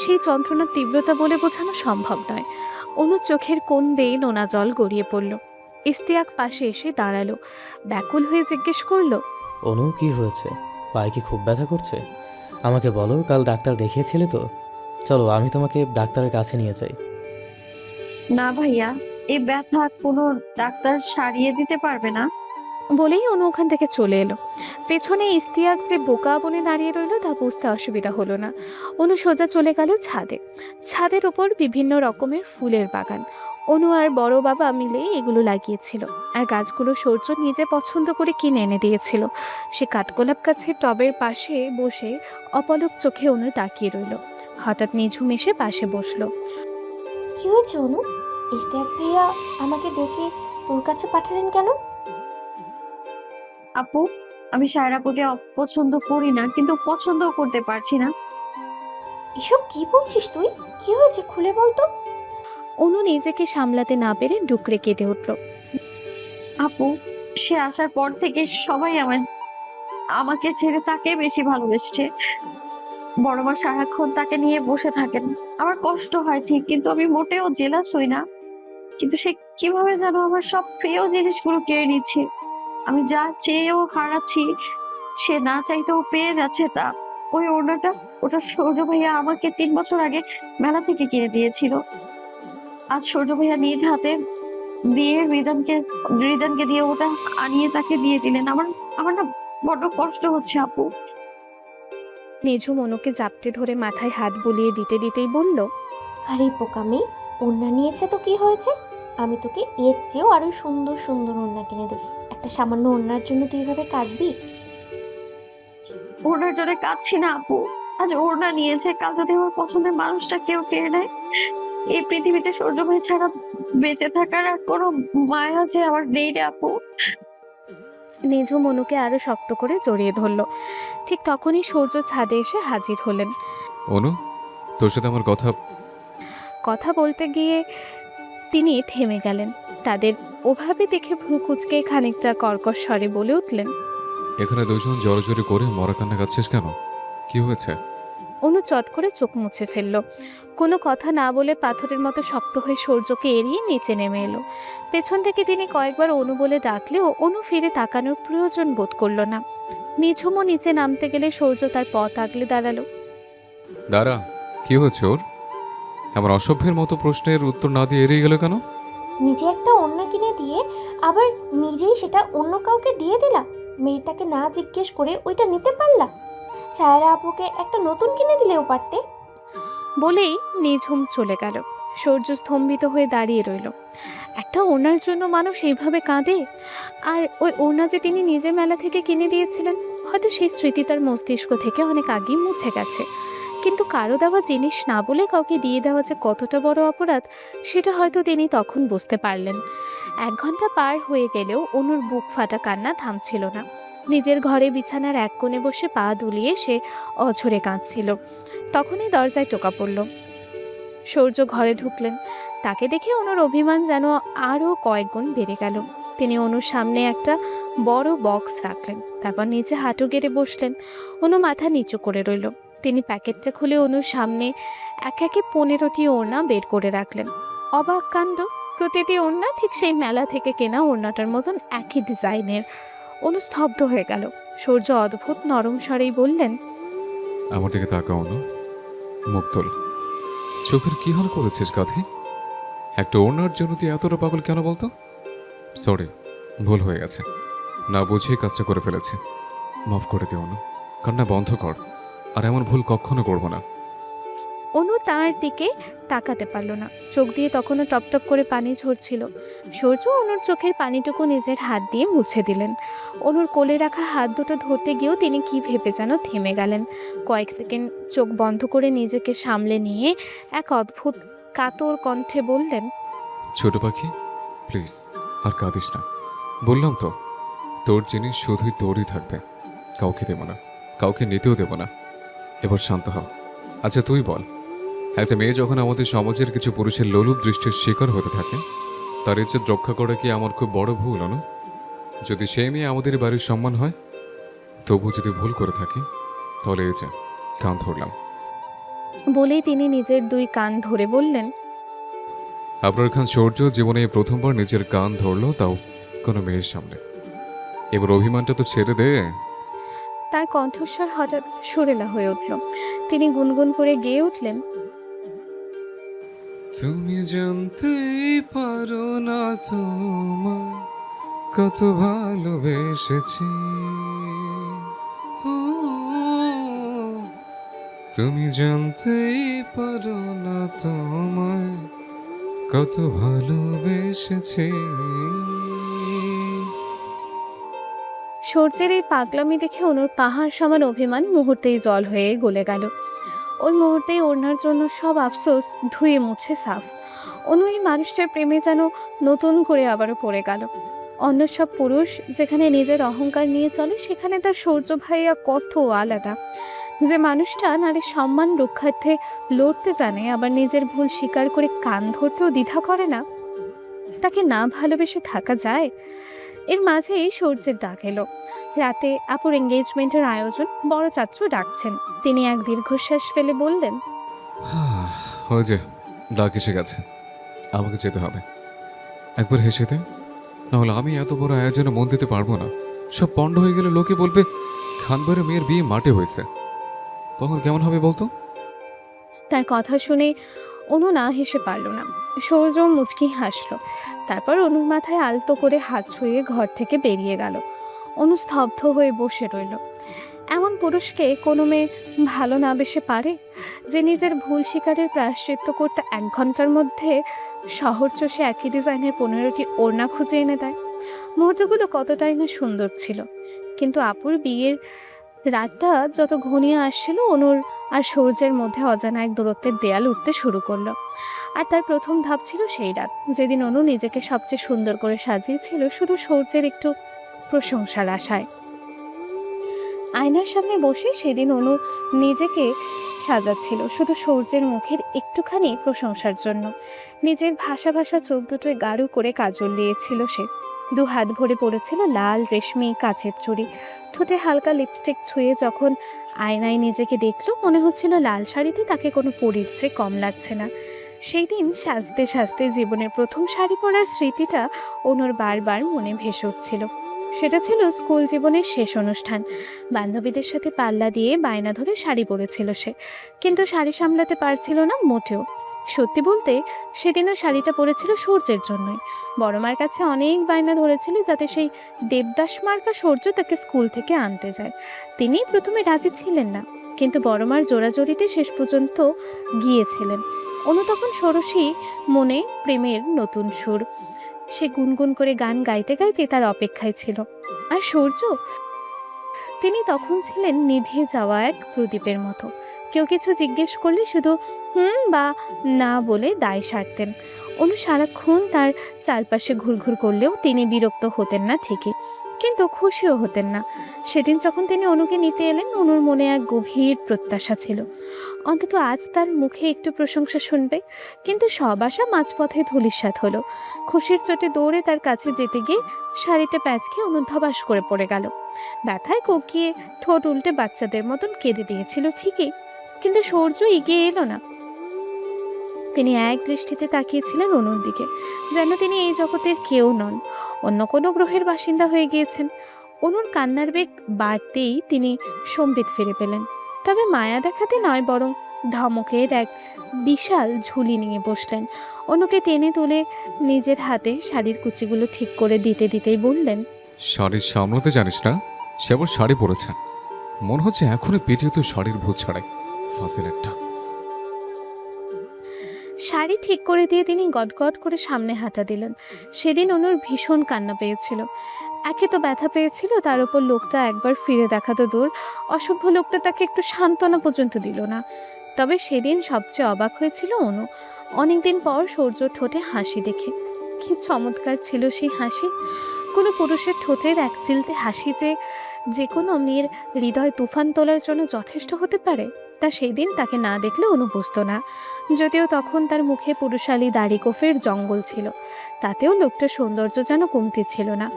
সেই যন্ত্রণার তীব্রতা বলে বোঝানো সম্ভব নয়। অনুর চোখের কোণ বেয়ে নোনা জল গড়িয়ে পড়ল। ইস্তিয়াক পাশে এসে দাঁড়ালো, ব্যাকুল হয়ে জিজ্ঞেস করলো, অনু, কি হয়েছে? পায়ে কি খুব ব্যথা করছে? আমাকে বলো, কাল ডাক্তার দেখিয়েছিলে তো? চলো, আমি তোমাকে ডাক্তারের কাছে নিয়ে যাই। না ভাইয়া, এই ব্যথা কোনো ডাক্তার সারিয়ে দিতে পারবে না। বলেই অনু ওখান থেকে চলে এলো। পেছনে ইস্তিয়াক যে বোকা বনে দাঁড়িয়ে রইল তা বুঝতে অসুবিধা হলো না। অনু সোজা চলে গেল ছাদে। ছাদের ওপর বিভিন্ন রকমের ফুলের বাগান। অনু আর বড় বাবা মিলে এগুলো লাগিয়েছিল, আর গাছগুলো সূর্য নিজে পছন্দ করে কিনে এনে দিয়েছিল। সে কাঠগোলাপ গাছের টবের পাশে বসে অপলক চোখে অনু তাকিয়ে রইল। হঠাৎ নিঝুম এসে পাশে বসলো। কি হয়েছে অনু? ইশতিয়াক ভাইয়া আমাকে ডেকে তোর কাছে পাঠালেন কেন? আপু, আমি সায়রাপুকে অপছন্দ করি না, কিন্তু পছন্দও করতে পারছি না। এসব কি বলছিস তুই? কি হয়েছে খুলে বলতো। অনু নিজেকে সামলাতে না পেরে ডুকরে কেঁদে উঠল। আপু, সে আসার পর থেকে সবাই আমাকে ছেড়ে তাকে বেশি ভালোবেসেছে। বড় মা সারাক্ষণ তাকে নিয়ে বসে থাকেন। আমার কষ্ট হয় ঠিক, কিন্তু আমি মোটেও জেলাস হই না। কিন্তু সে কিভাবে যেন আমার সব প্রিয় জিনিসগুলো কেড়ে নিচ্ছে। আমি যা চেয়েও হারাচ্ছি, সে না চাইতেও পেয়ে যাচ্ছে তা। ওই ওড়নাটা, ওটা সূর্য ভাইয়া আমাকে 3 বছর আগে মেলা থেকে কিনে দিয়েছিল। আজ সূর্য ভাইয়া নিজ হাতে দিয়ে রিদানকে দিয়ে ওটা আনিয়ে তাকে দিয়ে দিলেন। আমার আমার না বড্ড কষ্ট হচ্ছে আপু। নিঝুম অনুকে জাপটে ধরে মাথায় হাত বুলিয়ে দিতে দিতেই বলল, আরে বোকামি, ওড়না নিয়েছে তো কি হয়েছে? আমি তোকে এর চেয়েও আরো সুন্দর সুন্দর ওড়না কিনে দেবো। একটা সামান্য ওড়নার জন্য তুই এভাবে কাঁদবি? ওড়নার জন্য কাঁদছি না আপু। আজ ওড়না নিয়েছে, কাল যদি আমার পছন্দের মানুষটা কেউ কেড়ে নেয়, এই পৃথিবীতে সূর্য ভাই ছাড়া বেঁচে থাকার আর কোনো মায়া যে আমার নেই রে আপু। নিঝুম অনুকে আরো শক্ত করে জড়িয়ে ধরল। ঠিক তখনই সূর্য ছাদে এসে হাজির হলেন। অনু, তোর সাথে আমার কথা বলতে গিয়ে তিনি থেমে গেলেন। তাদের ওভাবে দেখে ভ্রু কুঁচকে খানিকটা কর্কশ স্বরে বলে উঠলেন, এখানে দুজন জড়জড়ি করে মরা কান্না কাচ্ছিস কেন? কি হয়েছে? অনু চট করে চোখ মুছে ফেলল। কোনো কথা না বলে পাথরের মতো শক্ত হয়ে সূর্যকে এড়িয়ে নিচে নেমে এলো। পেছন থেকে তিনি কয়েকবার অনু বলে ডাকলেও অনু ফিরে তাকানোর প্রয়োজন বোধ করল না। নিঝুমও নিচে নামতে গেলে সূর্য তার পথ আগলে দাঁড়ালো। দাঁড়া, কি হয়েছে ওর? এমন অসভ্যের মতো প্রশ্নের উত্তর না দিয়ে এড়িয়ে গেল কেন? নিজে একটা ওড়না কিনে দিয়ে আবার নিজেই সেটা অন্য কাউকে দিয়ে দিলা। মেয়েটাকে না জিজ্ঞেস করে ওইটা নিতে পারলা? সায়রা আপুকে একটা নতুন কিনে দিলেও পারতে। বলেই নিঝুম চলে গেল। সূর্য স্তম্ভিত হয়ে দাঁড়িয়ে রইল। একটা ওড়নার জন্য মানুষ এইভাবে কাঁদে? আর ওই ওড়না যে তিনি নিজে মেলা থেকে কিনে দিয়েছিলেন, হয়তো সেই স্মৃতি তার মস্তিষ্ক থেকে অনেক আগেই মুছে গেছে। কিন্তু কারো দেওয়া জিনিস না বলে কাউকে দিয়ে দেওয়া যে কতটা বড় অপরাধ, সেটা হয়তো তিনি তখন বুঝতে পারলেন। 1 ঘন্টা পার হয়ে গেলেও অনুর বুক ফাটা কান্না থামছিল না। নিজের ঘরে বিছানার এক কোণে বসে পা দুলিয়ে সে অঝরে কাঁদছিল। তখনই দরজায় টোকা পড়ল। সূর্য ঘরে ঢুকলেন। তাকে দেখে অনুর অভিমান যেন আরও কয়েক গুণ বেড়ে গেল। তিনি অনুর সামনে একটা বড় বক্স রাখলেন, তারপর নিচে হাঁটু গেড়ে বসলেন। অনু মাথা নিচু করে রইল। তিনি প্যাকেটটা খুলে অনুর সামনে এক একে 15টি ওড়না বের করে রাখলেন। অবাক কাণ্ড, প্রতিটি ওড়না ঠিক সেই মেলা থেকে কেনা ওড়নাটার মতন একই ডিজাইনের। অনু স্তব্ধ হয়ে গেল। সূর্য অদ্ভুত নরম স্বরেই বললেন, আমার দিকে তাকাও অনু, মুখ তোল। চোখের কি হাল করেছিস গাধি? একটা ওড়নার জন্য তুই এতটা পাগল কেন বলতো? সরি, ভুল হয়ে গেছে, না বুঝেই কাজটা করে ফেলেছি। মাফ করে দে অনু, কান্না বন্ধ কর, আর এমন ভুল কখনো করবো না। অনু তার দিকে তাকাতে পারল না। চোখ দিয়ে তখনও টপটপ করে পানি ঝরছিল। সূর্য অনুর চোখের পানিটুকু নিজের হাত দিয়ে মুছে দিলেন। অনুর কোলে রাখা হাত দুটো ধরতে গিয়েও তিনি কি ভেবে যেন থেমে গেলেন। কয়েক সেকেন্ড চোখ বন্ধ করে নিজেকে সামলে নিয়ে এক অদ্ভুত কাতর কণ্ঠে বললেন, ছোট পাখি, প্লিজ আর কাঁদিস না। বললাম তো, তোর জিনিস শুধুই তোরই থাকবে, কাউকে দেব না, কাউকে নিতেও দেব না। এবার শান্ত হ। আচ্ছা তুই বল, একটা মেয়ে যখন আমাদের সমাজের কিছু পুরুষের লোলুপ দৃষ্টির শিকার হতে থাকে, তার ইজ্জত রক্ষা করা কি আমার খুব বড় ভুল? অনু, যদি সেই মেয়ে আমাদের বাড়ির সম্মান হয়, তবু যদি ভুল করে থাকি, তাহলে এই যে কান ধরলাম। বলেই তিনি নিজের 2 কান ধরে বললেন, আপনার খান সূর্য জীবনে এই প্রথমবার নিজের কান ধরলো, তাও কোনো মেয়ের সামনে। এবার অভিমানটা তো ছেড়ে দে। তার কণ্ঠস্বর হঠাৎ সুরেলা হয়ে উঠল। তিনি গুনগুন করে গেয়ে উঠলেন, তুমি জানতেই পারো না তোমার কত ভালোবেসেছি। তুমি জানতেই পারো না তোমায় কত ভালোবেসেছি। সূর্যের এই পাগলামি দেখে অনুর পাহাড় সমান অভিমান মুহূর্তেই জল হয়ে গলে গেল। ওই মুহূর্তেই ওনার জন্য সব আফসোস ধুয়ে মুছে সাফ। অনু এই মানুষটার প্রেমে যেন নতুন করে আবারও পড়ে গেল। অন্য সব পুরুষ যেখানে নিজের অহংকার নিয়ে চলে, সেখানে তার সূর্য ভাইয়া কত আলাদা। যে মানুষটা নারীর সম্মান রক্ষার্থে লড়তে জানে, আবার নিজের ভুল স্বীকার করে কান ধরতেও দ্বিধা করে না, তাকে না ভালোবেসে থাকা যায়? এর মাঝেই সূর্যের ডাক এলো। রাতে আপুর এঙ্গেজমেন্টের আয়োজন, বড় চাচু ডাকছেন। তিনি এক দীর্ঘশ্বাস ফেলে বললেন, ওই যে ডাক এসে গেছে, আমাকে যেতে হবে। একবার হেসে দে, নাহলে আমি এত বড় আয়োজনে মন দিতে পারবো না। সব পণ্ড হয়ে গেলে লোকে বলবে খানবারের মেয়ের বিয়ে মাঠে হয়েছে, তখন কেমন হবে বলতো? তার কথা শুনে অনু না হেসে পারল না। সূর্য মুচকি হাসলো। তারপর অনুর মাথায় আলতো করে হাত ছুঁয়ে ঘর থেকে বেরিয়ে গেল। অনু স্তব্ধ হয়ে বসে রইল। এমন পুরুষকে কোনো মেয়ে ভালো না বেসে পারে, যে নিজের ভুল স্বীকারের প্রায়শ্চিত্ত করতে 1 ঘন্টার মধ্যে শহর চষে একই ডিজাইনের 15টি ওড়না খুঁজে এনে দেয়। মুহূর্তগুলো কতটাই না সুন্দর ছিল। কিন্তু আপুর বিয়ের রাতটা যত ঘনিয়ে আসছিল, অনুর আর সূর্যের মধ্যে অজানা এক দূরত্বের দেয়াল উঠতে শুরু করলো। আর তার প্রথম ধাপ ছিল সেই রাত, যেদিন অনু নিজেকে সবচেয়ে সুন্দর করে সাজিয়েছিল শুধু সূর্যের একটু প্রশংসার আশায়। আয়নার সামনে বসে সেদিন অনু নিজেকে সাজাচ্ছিল শুধু সূর্যের মুখের একটুখানি প্রশংসার জন্য। নিজের ভাষা ভাষা চোখ দুটোয় গাঢ় করে কাজল দিয়েছিল সে। 2 হাত ভরে পড়েছিল লাল রেশমি কাচের চুড়ি। ঠোঁটে হালকা লিপস্টিক ছুঁয়ে যখন আয়নায় নিজেকে দেখলো, মনে হচ্ছিল লাল শাড়িতে তাকে কোনো পরীর চেয়ে কম লাগছে না। সেই দিন সাজতে সাজতে জীবনের প্রথম শাড়ি পরার স্মৃতিটা অনুর বারবার মনে ভেসে উঠছিল। সেটা ছিল স্কুল জীবনের শেষ অনুষ্ঠান। বান্ধবীদের সাথে পাল্লা দিয়ে বায়না ধরে শাড়ি পরেছিল সে, কিন্তু শাড়ি সামলাতে পারছিল না মোটেও। সত্যি বলতে সেদিনও শাড়িটা পরেছিল সূর্যের জন্যই। বড় মার কাছে অনেক বায়না ধরেছিল যাতে সেই দেবদাস মার্কা সূর্য তাকে স্কুল থেকে আনতে যায়। তিনি প্রথমে রাজি ছিলেন না, কিন্তু বড় মার জোরাজোরিতে শেষ পর্যন্ত গিয়েছিলেন। অনু তখন ষোড়শী মনে প্রেমের নতুন সুর। সে গুনগুন করে গান গাইতে গাইতে তার অপেক্ষায় ছিল। আর সূর্য, তিনি তখন ছিলেন নিভে যাওয়া এক প্রদীপের মতো। কেউ কিছু জিজ্ঞেস করলে শুধু হুম বা না বলে দায় সারতেন। অনু সারাক্ষণ তার চারপাশে ঘুরঘুর করলেও তিনি বিরক্ত হতেন না ঠিকই, কিন্তু খুশিও হতেন না। সেদিন যখন তিনি অনুকে নিতে এলেন, অনুর মনে এক গভীর প্রত্যাশা ছিল, অন্তত আজ তার মুখে একটু প্রশংসা শুনবে। কিন্তু সব আশা মাঝপথে ধূলিসাৎ হলো। খুশির চোটে দৌড়ে তার কাছে যেতে গিয়ে শাড়িতে প্যাঁচকে অনুধ্ববাস করে পড়ে গেল। ব্যথায় কোকিয়ে ঠোঁট উল্টে বাচ্চাদের মতন কেঁদে দিয়েছিল ঠিকই, কিন্তু সূর্য এগিয়ে এলো না। তিনি এক দৃষ্টিতে তাকিয়েছিলেন অনুর দিকে, যেন তিনি এই জগতের কেউ নন, অন্য কোনো গ্রহের বাসিন্দা হয়ে গিয়েছেন। অনুর কান্নার বেগ বাড়তেই তিনি সম্বিত ফিরে পেলেন। তবে মায়া দেখাতে নয়, বরং ধমকের এক বিশাল ঝুলি নিয়ে বসলেন। অনুকে টেনে তুলে নিজের হাতে শাড়ির কুচিগুলো ঠিক করে দিতে দিতেই বললেন, শাড়ির সামলাতে জানিস না? সে আবার শাড়ি পরেছে, মনে হচ্ছে এখনই পেটিয়ে তো শাড়ির ভূত ছাড়াই। ফাজিল একটা। শাড়ি ঠিক করে দিয়ে তিনি গটগট করে সামনে হাঁটা দিলেন। সেদিন অনুর ভীষণ কান্না পেয়েছিল। একে তো ব্যথা পেয়েছিল, তার উপর লোকটা একবার ফিরে দেখা তো দূর, অসভ্য লোকটা তাকে একটু সান্ত্বনা পর্যন্ত দিল না। তবে সেদিন সবচেয়ে অবাক হয়েছিল অনু, অনেকদিন পর সূর্য ঠোঁটে হাসি দেখে। কি চমৎকার ছিল সেই হাসি! কোনো পুরুষের ঠোঁটের এক চিলতে হাসি যে কোনো মেয়ের হৃদয় তুফান তোলার জন্য যথেষ্ট হতে পারে, তা সেই দিন তাকে না দেখলে অনু বুঝতো না। যদিও তখন তার মুখে পুরুষালী দাড়ি কোফের জঙ্গল ছিল, তাতেও লোকটার সৌন্দর্য যেন কমতি ছিল না।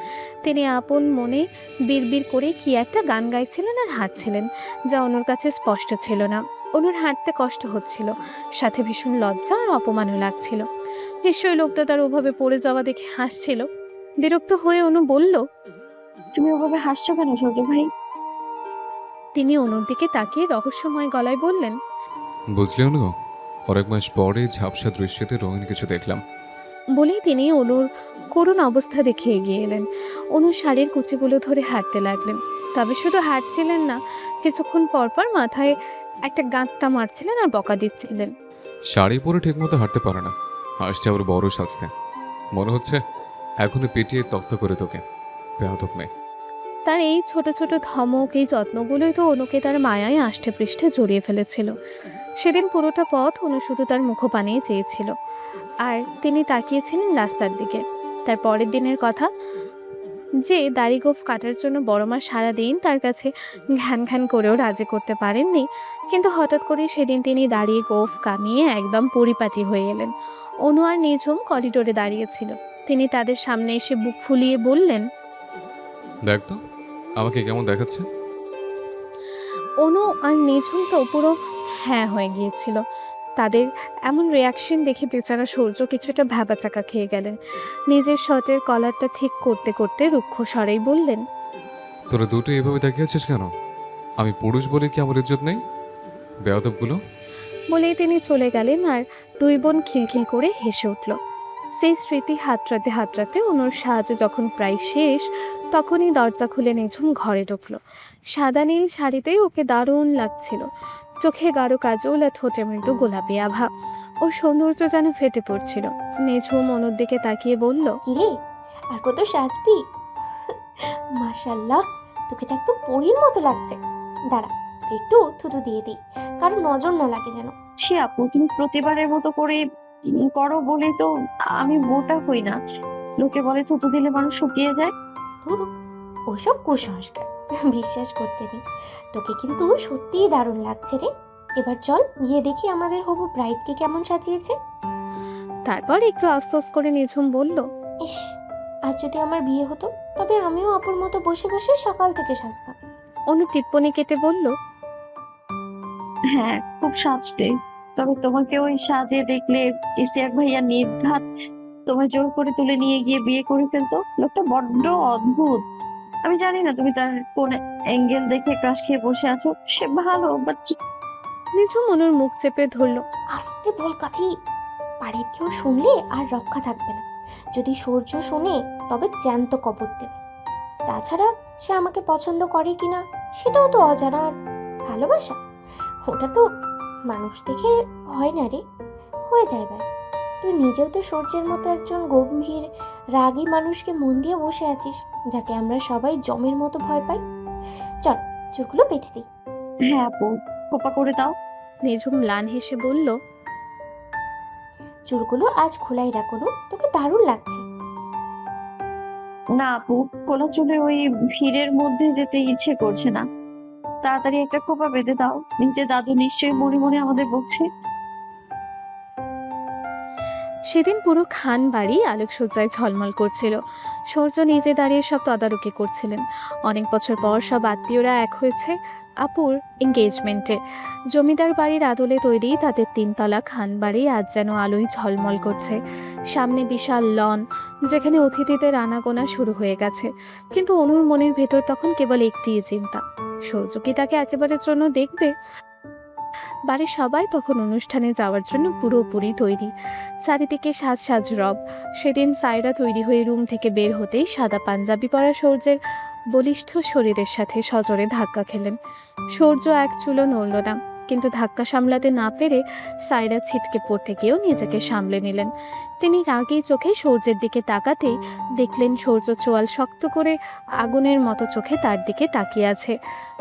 তিনি আপন মনে বিড়বিড় করে কি একটা গান গাইছিলেন আর হাঁটছিলেন, যা অনুর কাছে স্পষ্ট ছিল না। অনুর হাঁটতে কষ্ট হচ্ছিল, সাথে ভীষণ লজ্জা আর অপমানও লাগছিল। নিশ্চয়ই লোকটা তার ওভাবে পড়ে যাওয়া দেখে হাসছিল। বিরক্ত হয়ে অনু বলল, তুমি ওভাবে হাসছো কেন সূর্য ভাই? তিনি অনুর দিকে তাকিয়ে রহস্যময় গলায় বললেন, বুঝলি অনু, অনেক মাস পরে ঝাপসা দৃশ্যতে রঙিন কিছু দেখলাম। বলেই তিনি অনুর করুণ অবস্থা দেখে এগিয়ে এলেন। অনুর শাড়ির কুচিগুলো ধরে হাঁটতে লাগলেন। তবে শুধু হাঁটছিলেন না, কিছুক্ষণ পরপর মাথায় একটা গাঁটটা মারছিলেন আর বকা দিচ্ছিলেন। শাড়ি পরে ঠিকমতো হাঁটতে পারে না, হাসতে আবার বড় সাজতে। মনে হচ্ছে এখনই পেটিয়ে তক্ত করে তোকে, বেয়াদব মেয়ে। তার এই ছোট ছোট ধমক, এই যত্নগুলোই তো অনুকে তার মায়ায় আষ্টে পৃষ্ঠে জড়িয়ে ফেলেছিল। সেদিন পুরোটা পথ অনু শুধু তার মুখপানেই চেয়েছিল, আর তিনি তাকিয়েছিলেন রাস্তার দিকে। তার পরের দিনের কথা, যে দাড়ি গোঁফ কাটার জন্য বড়মা সারাদিন তার কাছে ঘ্যান ঘ্যান করেও রাজি করতে পারেননি, কিন্তু হঠাৎ করে সেদিন তিনি দাড়ি গোঁফ কামিয়ে একদম পরিপাটি হয়ে এলেন। অনু আর নিঝুম করিডোরে দাঁড়িয়েছিল। তিনি তাদের সামনে এসে বুক ফুলিয়ে বললেন, দেখ তো আমাকে কেমন দেখাচ্ছে। অনু আর নিঝুম তো পুরো হ্যাঁ হয়ে গিয়েছিল। তাদের এমন রিয়াকশন দেখে বেচারা সূর্য কিছুটা ভ্যাবাচাকা খেয়ে গেলেন। নিজের শর্টের কলারটা ঠিক করতে করতে রুক্ষ স্বরেই বললেন, তোরা দুটো এভাবে দেখিয়েছিস কেন? আমি পুরুষ বলে কি আমার ইজ্জত নেই? বেয়াদবগুলো। বলেই তিনি চলে গেলেন আর দুই বোন খিলখিল করে হেসে উঠল। সেই স্মৃতি হাতড়াতে হাতড়াতে অনুর সাহায্য যখন প্রায় শেষ, তখনই দরজা খুলে নিঝুম ঘরে ঢুকল। সাদা নীল শাড়িতেই ওকে দারুণ লাগছিল। চোখে গাঢ় কাজল আর ঠোঁটে মৃদু গোলাপি আভা। ওর সৌন্দর্য যেন ফেটে পড়ছিল। নিঝুম অনুর দিকে তাকিয়ে বলল, কিরে, আর কত সাজবি? মাশাল্লাহ, তোকে তো একদম পরীর মতো লাগছে। দাঁড়া, তোকে একটু থুতু দিয়ে দিই, কারণ নজর না লাগে যেন। ছি আপু, তুমি প্রতিবারের মতো করে করো বলেই তো আমি মোটা হই না। লোকে বলে থুতু দিলে মানুষ শুকিয়ে যায়। ধুর, ওসব কুসংস্কার বিশ্বাস করতে নেই। তোকে কিন্তু সত্যিই দারুণ লাগছে রে। এবার চল গিয়ে দেখি আমাদের হবু ব্রাইডকে কেমন সাজিয়েছে। তারপর একটু আফসোস করে নিঝুম বলল, ইস, আজ যদি আমার বিয়ে হতো তবে আমিও অপর মতো বসে বসে সকাল থেকে সাজতাম। অনু টিপ্পনি কেটে বলল, হ্যাঁ, খুব সাজতে। তবে তোমাকে ওই সাজে দেখলে ইশতিয়াক ভাইয়া নির্ঘাত তোমায় জোর করে তুলে নিয়ে গিয়ে বিয়ে করে ফেলতো। লোকটা বড্ড অদ্ভুত। আমি জানি না তুমি তার কোন অ্যাঙ্গেল দেখে ক্রাশ খেয়ে বসে আছো। সে ভালো, বাট নিঝুম অনুর মুখ চেপে ধরল। আস্তে বল কাঠি, বাড়ির কেউ শুনলে আর রক্ষা থাকবে না। যদি সূর্য শুনে তবে জ্যান্ত কবর দেবে। তাছাড়া সে আমাকে পছন্দ করে কিনা সেটাও তো অজানা। আর ভালোবাসা, ওটা তো মানুষ দেখে হয় না রে, হয়ে যায় ব্যাস। তুই নিজেও তো সূর্যের মতো একজন গম্ভীর রাগী মানুষকে মন দিয়ে বসে আছিস, যাকে আমরা সবাই জমের মতো ভয় পাই। চল চোখগুলো বেঁধে দিই। হ্যাঁ আপু, খোপা করে দাও। নিঝুম ম্লান হেসে বলল, চুলগুলো আজ খোলাই রাখুন, তোকে দারুণ লাগছে। না আপু, খোলা চুলে ওই ভিড়ের মধ্যে যেতে ইচ্ছে করছে না। তাড়াতাড়ি একটা খোপা বেঁধে দাও। নিচে দাদু নিশ্চয়ই মনে মনে আমাদের বকছে। সেদিন পুরো খান বাড়ি আলোকসজ্জায় ঝলমল করছিল। সূর্য নিজে দাঁড়িয়ে সব তদারকি করছিলেন। অনেক বছর পর সব আত্মীয়রা এক হয়েছে আপুর এঙ্গেজমেন্টে। জমিদার বাড়ির আদলে তৈরি তাদের 3 তলা খান বাড়ি আজ যেন আলোয় ঝলমল করছে। সামনে বিশাল লন, যেখানে অতিথিদের আনাগোনা শুরু হয়ে গেছে। কিন্তু অনুর মনের ভেতর তখন কেবল একটিই চিন্তা, সূর্য কি তাকে একেবারের জন্য দেখবে? বাড়ির সবাই তখন অনুষ্ঠানে যাওয়ার জন্য পুরোপুরি তৈরি। চারিদিকে সাজ সাজ রব। সেদিন সায়রা তৈরি হয়ে রুম থেকে বের হতেই সাদা পাঞ্জাবি পরা সূর্যের বলিষ্ঠ শরীরের সাথে সজোরে ধাক্কা খেলেন। সূর্য এক চুলও নড়ল না, কিন্তু ধাক্কা সামলাতে না পেরে সায়রা ছিটকে পড়তে গিয়েও নিজেকে সামলে নিলেন। তিনি রাগী চোখে সূর্যের দিকে তাকাতেই দেখলেন সূর্য চোয়াল শক্ত করে আগুনের মতো চোখে তার দিকে তাকিয়ে আছে।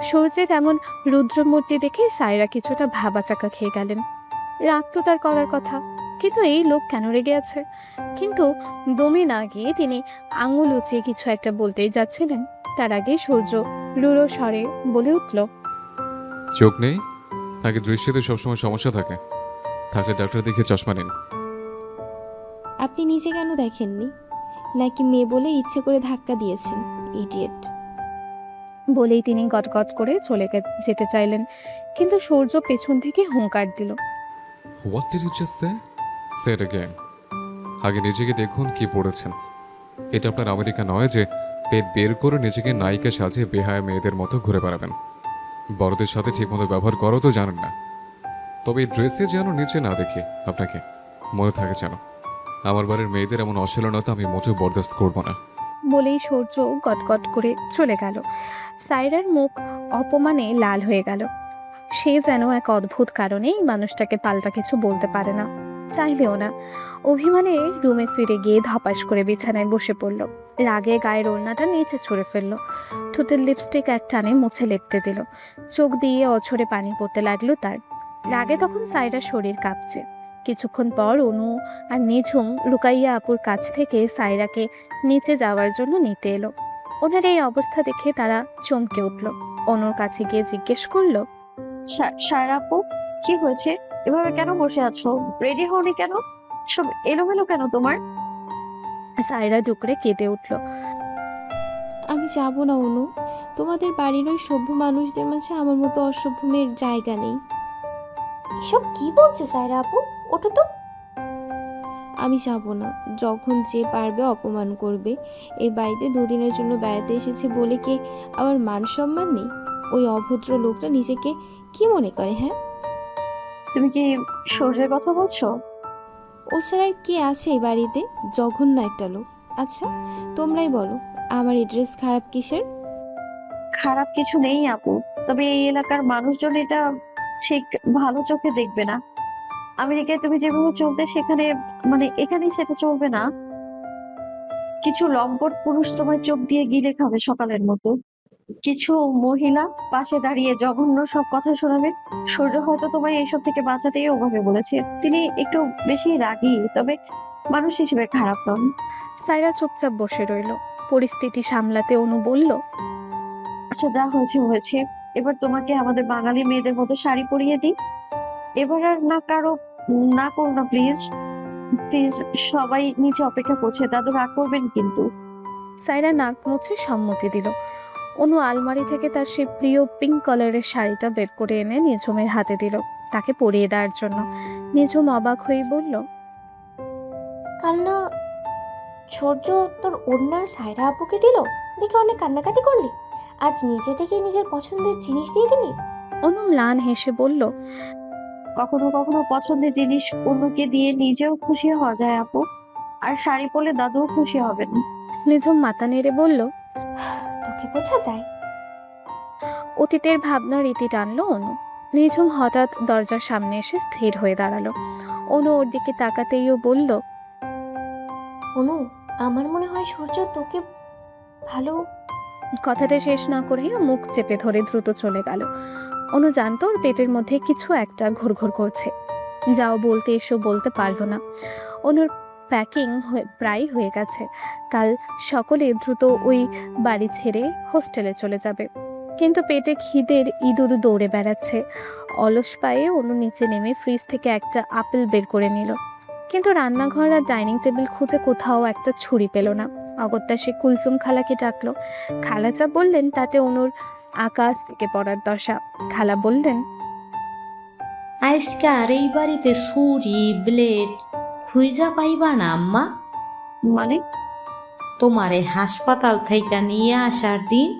সূর্যের এমন রুদ্রমূর্তি দেখে সায়রা কিছুটা ভাবাচাকা খেয়ে গেলেন। রাগ তো তার করার কথা, কিন্তু এই লোক কেন রেগে আছে? কিন্তু দমে না গিয়ে তিনি আঙুল উঁচিয়ে কিছু একটা বলতেই যাচ্ছিলেন, তার আগে সূর্য রুড়ো স্বরে বলে উঠল, চোখ নেই নাকি দৃষ্টিতে সবসময় সমস্যা থাকে? থাকলে ডাক্তার দেখে চশমা নিন। আপনি নিজে কেন দেখেননি? নাকি মেয়ে বলে ইচ্ছে করে ধাক্কা দিয়েছেন? ইডিয়েট। বলেই তিনি গটগট করে চলে যেতে চাইলেন, কিন্তু সূর্য পেছন থেকে হুঙ্কার দিল, what did you just say? Say it again. আগে নিজেকে দেখুন কি পড়েছেন। এটা আপনার আমেরিকা নয় যে পেট বের করে নিজেকে নায়িকা সাজিয়ে বেহায়া মেয়েদের মতো ঘুরে বেড়াবেন। বড়দের সাথে ঠিকমতো ব্যবহার করো তো জানেন না। তবে এই ড্রেসে যেন নিচে না দেখে আপনাকে মনে থাকে যেন। আমার বাড়ির মেয়েদের এমন অশ্লীলতা আমি মোটেও বরদাস্ত করব না। বলেই সূর্য গটগট করে চলে গেল। সায়রার মুখ অপমানে লাল হয়ে গেল। সে যেন এক অদ্ভুত কারণে এই মানুষটাকে পাল্টা কিছু বলতে পারে না, চাইলেও না। অভিমানে রুমে ফিরে গিয়ে ধপাস করে বিছানায় বসে পড়ল। রাগে গায়ের ওড়নাটা নিচে ছুঁড়ে ফেলল। ঠোঁটের লিপস্টিক এক টানে মুছে লেপটে দিল। চোখ দিয়ে অঝরে পানি পড়তে লাগলো তার। রাগে তখন সায়রার শরীর কাঁপছে। কিছুক্ষণ পর অনু আর নিঝুম রুকাইয়া আপুর কাছ থেকে সায়রাকে নিচে যাওয়ার জন্য নিতে এলো। ওনার এই অবস্থা দেখে তারা চমকে উঠল। অনুর কাছে গিয়ে জিজ্ঞেস করলো, সায়রা আপু, কি হয়েছে? এভাবে কেন বসে আছো? রেডি হওনি কেন? সব এলোমেলো কেন তোমার? সায়রা ডুকরে কেঁদে উঠল। আমি যাব না অনু, তোমাদের বাড়ির ওই সভ্য মানুষদের মাঝে আমার মতো অসভ্য মেয়ের জায়গা নেই। এসব কি বলছো সায়রা আপু? ওঠো তো। আমি যাব না। যখন যে পারবে অপমান করবে। এই বাড়িতে দুদিনের জন্য বেড়াতে এসেছে বলে কি আমার মান সম্মান নেই? ওই অভদ্র লোকটা নিজেকে কি মনে করে? হ্যাঁ, তুমি কি সূর্যের কথা বলছো? ও ছাড়া আর কে আছে এই বাড়িতে? জঘন্য একটা লোক। আচ্ছা, তোমরাই বলো, আমার এই ড্রেস খারাপ কিসের? খারাপ কিছু নেই আপু, তবে এই এলাকার মানুষজন এটা ঠিক ভালো চোখে দেখবে না। আমেরিকায় তুমি যেভাবে চলতে, সেখানে মানে এখানে সেটা চলবে না। কিছু লম্পট পুরুষ তোমার চোখ দিয়ে গিলে খাবে সকালের মতো। কিছু মহিলা পাশে দাঁড়িয়ে জঘন্য সব কথা শোনাবে। সূর্য হয়তো তোমায় এইসব থেকে বাঁচাতেই ওভাবে বলেছে। তিনি একটু বেশি রাগী, তবে মানুষ হিসেবে খারাপ নন। সায়রা চুপচাপ বসে রইল। পরিস্থিতি সামলাতে অনু বলল, আচ্ছা, যা হয়েছে হয়েছে। এবার তোমাকে আমাদের বাঙালি মেয়েদের মতো শাড়ি পরিয়ে দিই। এবার আর না করো না প্লিজ। প্লিজ, সবাই নিচে অপেক্ষা করছে, দাদু রাগ করবেন কিন্তু। সায়রা নাক মুছে সম্মতি দিল। অনু আলমারি থেকে তার সেই প্রিয় পিঙ্ক কালারের শাড়িটা বের করে এনে নিঝুমের হাতে দিল তাকে পরিয়ে দেওয়ার জন্য। নিঝুম অবাক হয়ে বলল, কাল না সূর্য তোর ওড়না সায়রা আপুকে দিল, দেখে অনেক কান্নাকাটি করলি। আজ নিজে থেকে নিজের পছন্দের জিনিস দিয়ে দিলি। অনু ম্লান হেসে বলল, কখনো কখনো পছন্দের জিনিস অন্যকে দিয়ে নিজেও খুশি হওয়া যায় আপু। আর শাড়ি পরলে দাদুও খুশি হবেন। নিঝুম মাথা নেড়ে বলল। তোকে বোঝা দেয়। অতীতের ভাবনা রীতি টানলো অনু। নিঝুম হঠাৎ দরজার সামনে এসে স্থির হয়ে দাঁড়ালো। অনু ওর দিকে তাকাতেইও বলল, অনু, আমার মনে হয় সূর্য তোকে ভালো। কথাটা শেষ না করেই ও মুখ চেপে ধরে দ্রুত চলে গেল। অনু জানতো ওর পেটের মধ্যে কিছু একটা ঘুরঘুর করছে। যাও বলতে এসো বলতে পারলো না। অনুর প্যাকিং প্রায় হয়ে গেছে। কাল সকলে দ্রুত ওই বাড়ি ছেড়ে হোস্টেলে চলে যাবে। কিন্তু পেটে খিদের ইঁদুর দৌড়ে বেড়াচ্ছে। অলস পায়ে অনু নিচে নেমে ফ্রিজ থেকে একটা আপেল বের করে নিল। কিন্তু রান্নাঘর আর ডাইনিং টেবিল খুঁজে কোথাও একটা ছুরি পেল না। অগত্যা সে কুলসুম খালাকে ডাকলো। খালা যা বললেন তাতে অনুর আকাশ থেকে পড়ার দশা। খালা বললেন, আজকার এই বাড়িতে ছুরি ব্লেড খুঁজা পাইবা না আম্মা। মানে? তোমারে হাসপাতাল থেকে নিয়ে আসার দিন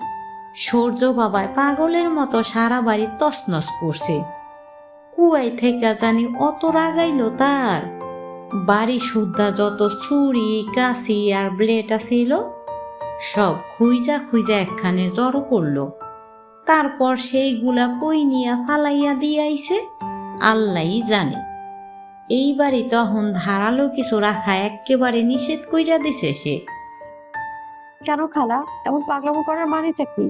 সূর্য বাবায় পাগলের মতো সারা বাড়ি তছনছ করছে। কুয়াই থেকে জানি অত রাগাইলো তার। বাড়ি শুদ্ধা যত ছুরি কাঁচি আর ব্লেড ছিল সব খুঁজা খুঁজা একখানে জড়ো করলো। তারপর সেইগুলা কই নিয়া ফালাইয়া দিয়াইছে আল্লাহই জানে। এই বাড়ি তখন ধারালো কিছু রাখা একেবারে নিষেধ কইরা দিছে সে। কেন খালা, এমন পাগলামো করার মানেটা কি?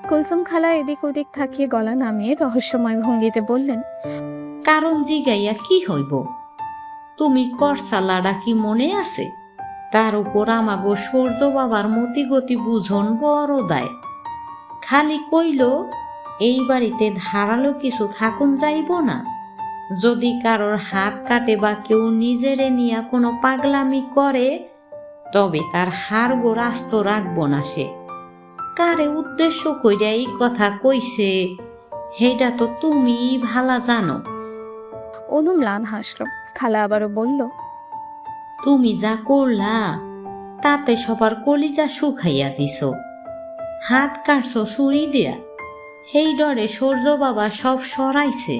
কুলসুম খালা এদিক ওদিক থাকিয়ে গলা নামিয়ে রহস্যময় ভঙ্গিতে বললেন, কারণ জিগাইয়া কি হইব? তুমি করসালাডা কি মনে আছে? তার উপর আমাগো সূর্য বাবার মতিগতি বুঝন বড় দায়। খালি কইল এই বাড়িতে ধারালো কিছু থাকুন যাইব না। যদি কারোর হাত কাটে বা কেউ নিজেরে নিয়া কোনো পাগলামি করে তবে তার হাড় গোড় আস্ত রাখব না সে। কারে উদ্দেশ্য কইরা এই কথা কইছে হেটা তো তুমি ভালা জানো। অনু ম্লান হাসলো। খালা আবারও বলল, তুমি যা করলা তাতে সবার কলিজা শুকাইয়া দিছ। হাত কাটছো ছুরি দিয়া। সেই ডরে সূর্য বাবা সব সরাইছে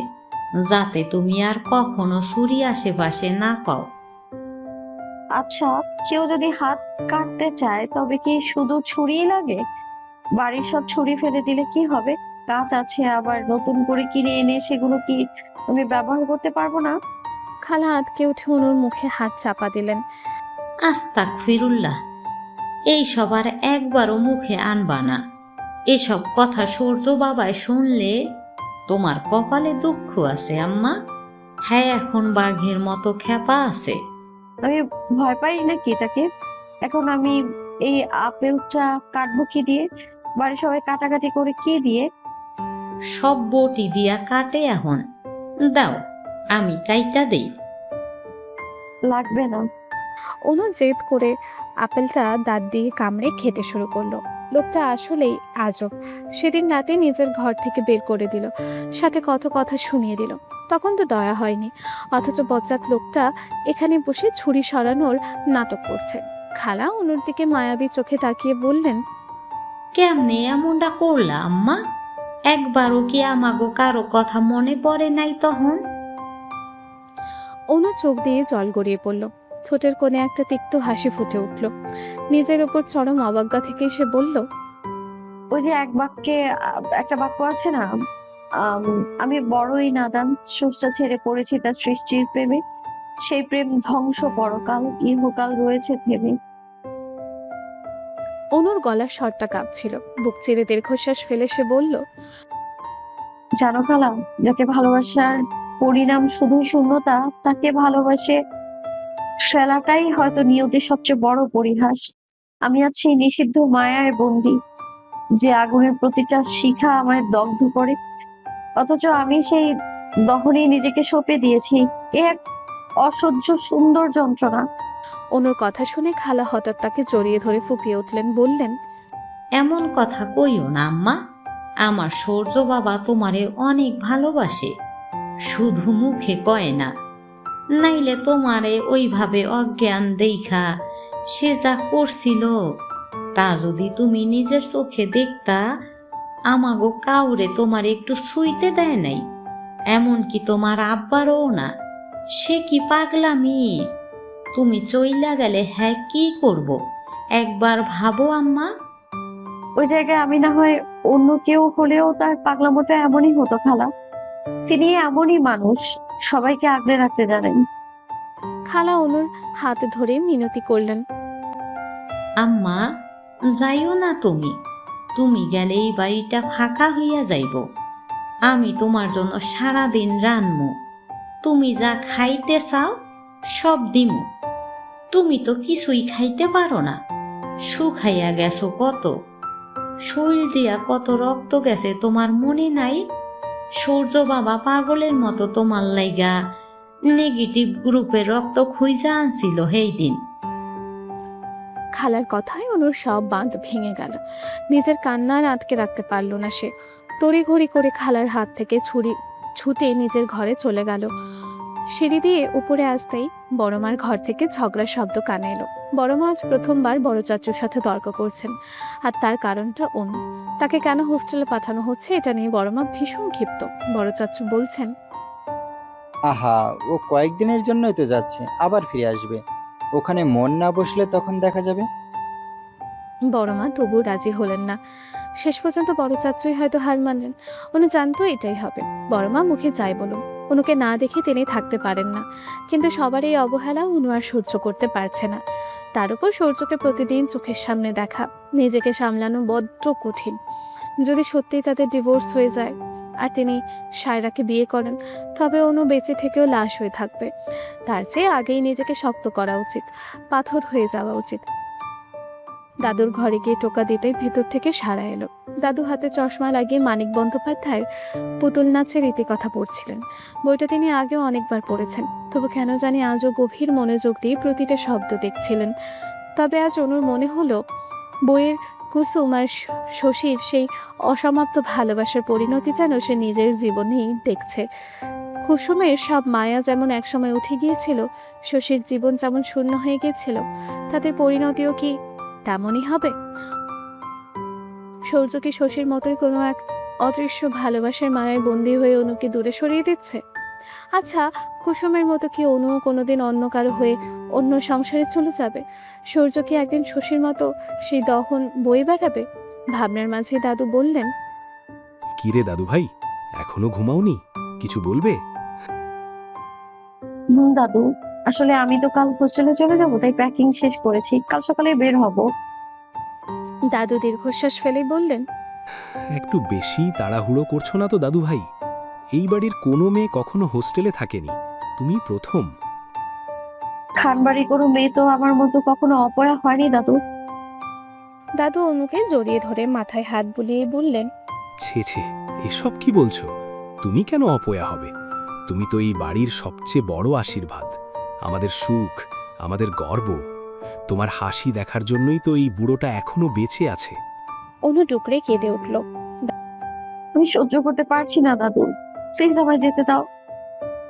যাতে তুমি আর কখনো ছুরি আশেপাশে না পাও। আচ্ছা, কেউ যদি হাত কাটতে চায় তবে কি শুধু ছুরিই লাগে? বাড়ির সব ছুরি ফেলে দিলে কি হবে? কাজ আছে, আবার নতুন করে কিনে এনে সেগুলো কি আমি ব্যবহার করতে পারবো না? খালা আতকে উঠে অনুর মুখে হাত চাপা দিলেন। আস্তাক ফিরুল্লাহ, এই সবার একবারও মুখে আনবা না। এসব কথা সূর্য বাবায় শুনলে তোমার কপালে দুঃখ আছে আম্মা। হ্যাঁ, এখন বাঘের মতো খেপা আছে। আমি ভয় পাই নাকি এটাকে? এখন আমি এই আপেলটা কাটবো কি দিয়ে? বাড়ির সবাই কাটাকাটি করে কি দিয়ে? সব বটি দিয়া কাটে এখন। দাও, আমি কাইটা দেই। লাগবে না। অনু জেদ করে আপেলটা দাঁত দিয়ে কামড়ে খেতে শুরু করলো। লোকটা আসলেই আজব। সেদিন রাতে নিজের ঘর থেকে বের করে দিল, সাথে কত কথা শুনিয়ে দিল। তখন তো দয়া হয়নি, অথচ বজ্জাত লোকটা এখানে বসে ছুরি সরানোর নাটক করছে। খালা অনুর দিকে মায়াবী চোখে তাকিয়ে বললেন, কেমনে এমনটা করলা আম্মা? একবারও কি আমাগো কারো কথা মনে পড়ে নাই তখন? অনু চোখ দিয়ে জল গড়িয়ে পড়ল, ঠোঁটের কোণে একটা তিক্ত হাসি ফুটে উঠল। নিজের ওপর চরম অবজ্ঞা থেকে সে বলল, ওই যে একটা বাক্য আছে না, আমি বড়ই নাদান, স্রষ্টা ছেড়ে পড়েছি তার সৃষ্টির প্রেমে, সেই প্রেম ধ্বংস পরকাল, ইহকাল রয়েছে থেমে। অনুর গলার স্বরটা কাঁপছিল। বুক চিরে দীর্ঘশ্বাস ফেলে সে বলল, জানো খালা, যাকে ভালোবাসার পরিণাম শুধুই শূন্যতা, তাকে ভালোবাসে ফেলাটাই হয়তো নিয়তির সবচেয়ে বড় পরিহাস। আমি আজ সেই নিষিদ্ধ মায়ায় বন্দী, যে আগুনের প্রতিটা শিখা আমায় দগ্ধ করে, অথচ আমি সেই দহনে নিজেকে সঁপে দিয়েছি। এ এক অসহ্য সুন্দর যন্ত্রণা। অনুর কথা শুনে খালা হঠাৎ তাকে জড়িয়ে ধরে ফুপিয়ে উঠলেন, বললেন, এমন কথা কইও না আম্মা। আমার সূর্য বাবা তোমারে অনেক ভালোবাসে, শুধু মুখে কয় না। নাইলে তোমারে ওইভাবে অজ্ঞান দেইখা সে যা করছিল, তা যদি তুমি নিজের চোখে দেখতা, আমাগো কাউরে তোমার একটু ছুঁইতে দেয় নাই, এমনকি তোমার আব্বারও না। সে কি পাগলামি? তুমি চইলা গেলে হ্যাঁ কি করব, একবার ভাবো আম্মা। ওই জায়গায় আমি না হয় অন্য কেউ হলেও তার পাগলামোটা এমনই হতো খালা। তিনি এমনই মানুষ, সবাইকে আগলে রাখতে জানেন। খালা অনুর হাত ধরে মিনতি করলেন, আম্মা, যাইও না তুমি। তুমি গেলে এই বাড়িটা ফাঁকা হইয়া যাইব। আমি তোমার জন্য সারাদিন রানমু। তুমি যা খাইতে চাও সব দিমু। তুমি তো কিছুই খাইতে পারো না, শুকাইয়া গেছো কত। শরীর দিয়া কত রক্ত গেছে তোমার মনে নাই? সূর্য বাবা পাগলের মতো তোমার লাইগা নেগেটিভ গ্রুপের রক্ত খুঁজা আনছিল সেই দিন। খালার কথায় অনুর সব বাঁধ ভেঙে গেল। নিজের কান্না আর আটকে রাখতে পারল না সে। তড়িঘড়ি করে খালার হাত থেকে ছুটে নিজের ঘরে চলে গেল। সিঁড়ি দিয়ে উপরে আসতেই বড়মার ঘর থেকে ঝগড়ার শব্দ কানে এলো। বড়মা আজ প্রথমবার বড় চাচুর সাথে তর্ক করছেন, আর তার কারণটা অনু। তাকে কেন হোস্টেলে পাঠানো হচ্ছে এটা নিয়ে বড়মা ভীষণ ক্ষিপ্ত। বড় চাচু বলছেন, আহা, ও কয়েকদিনের জন্যই তো যাচ্ছে, আবার ফিরে আসবে। ওখানে মন না বসলে তখন দেখা যাবে। বড়মা তবু রাজি হলেন না। শেষ পর্যন্ত বড় চাচুই হয়তো হার মানলেন। অনু জানতো এটাই হবে। বড়মা মুখে যাই বলুন, অনুকে না দেখে তিনি থাকতে পারেন না। কিন্তু সবার এই অবহেলা অনু আর সহ্য করতে পারছে না। তার উপর সূর্যকে প্রতিদিন চোখের সামনে দেখা, নিজেকে সামলানো বড্ড কঠিন। যদি সত্যিই তাদের ডিভোর্স হয়ে যায় আর তিনি সায়রাকে বিয়ে করেন, তবে অনু বেঁচে থেকেও লাশ হয়ে থাকবে। তার চেয়ে আগেই নিজেকে শক্ত করা উচিত, পাথর হয়ে যাওয়া উচিত। দাদুর ঘরে গিয়ে টোকা দিতেই ভেতর থেকে সাড়া এলো। দাদু হাতে চশমা লাগিয়ে মানিক বন্দ্যোপাধ্যায়ের পুতুল নাচের ইতিকথা পড়ছিলেন। বইটা তিনি আগেও অনেকবার পড়েছেন, তবু কেন জানি আজও গভীর মনোযোগ দিয়ে প্রতিটা শব্দ দেখছিলেন। তবে আজ অনুর মনে হলো বইয়ের কুসুম আর শশীর সেই অসমাপ্ত ভালোবাসার পরিণতি যেন সে নিজের জীবনেই দেখছে। কুসুমের সব মায়া যেমন একসময় উঠে গিয়েছিল, শশীর জীবন যেমন শূন্য হয়ে গিয়েছিল, তাদের পরিণতিও কি তেমনই হবে? সূর্য কি শশীর মতোই কোনো এক অদৃশ্য ভালোবাসার মায়ায় বন্দী হয়ে অনুকে দূরে সরিয়ে দিচ্ছে? আচ্ছা, কুসুমের মতো কি অনুও কোনোদিন অন্য কারো হয়ে অন্য সংসারে চলে যাবে? সূর্য কি একদিন শশীর মতো সেই দহন বয়ে বেড়াবে? ভাবনার মাঝে দাদু বললেন, কি রে দাদু ভাই, এখনো ঘুমাওনি? কিছু বলবে? দাদু, আসলে আমি তো কাল হোস্টেলে চলে যাবো, তাই প্যাকিং শেষ করেছি, কাল সকালে বের হব। দাদু দীর্ঘশ্বাস ফেলেই বললেন, একটু বেশি তাড়াহুড়ো করছো না তো দাদু ভাই? এই বাড়ির কোনো মেয়ে কখনো হোস্টেলে থাকেনি, তুমি প্রথম। খানবাড়ি কোনো মেয়ে তো আমার মতো কখনো অপয়া হয়নি দাদু। দাদু অনুকে জড়িয়ে ধরে মাথায় হাত বুলিয়ে বললেন, ছে ছে, এসব কি বলছো? তুমি কেন অপয়া হবে? তুমি তো এই বাড়ির সবচেয়ে বড় আশীর্বাদ, আমাদের সুখ, আমাদের গর্ব। তোমার হাসি দেখার জন্যই তো এই বুড়োটা এখনো বেঁচে আছে। অনু টুকরে কেঁদে উঠল। আমি সহ্য করতে পারছি না দাদু, প্লিজ আমায় যেতে দাও।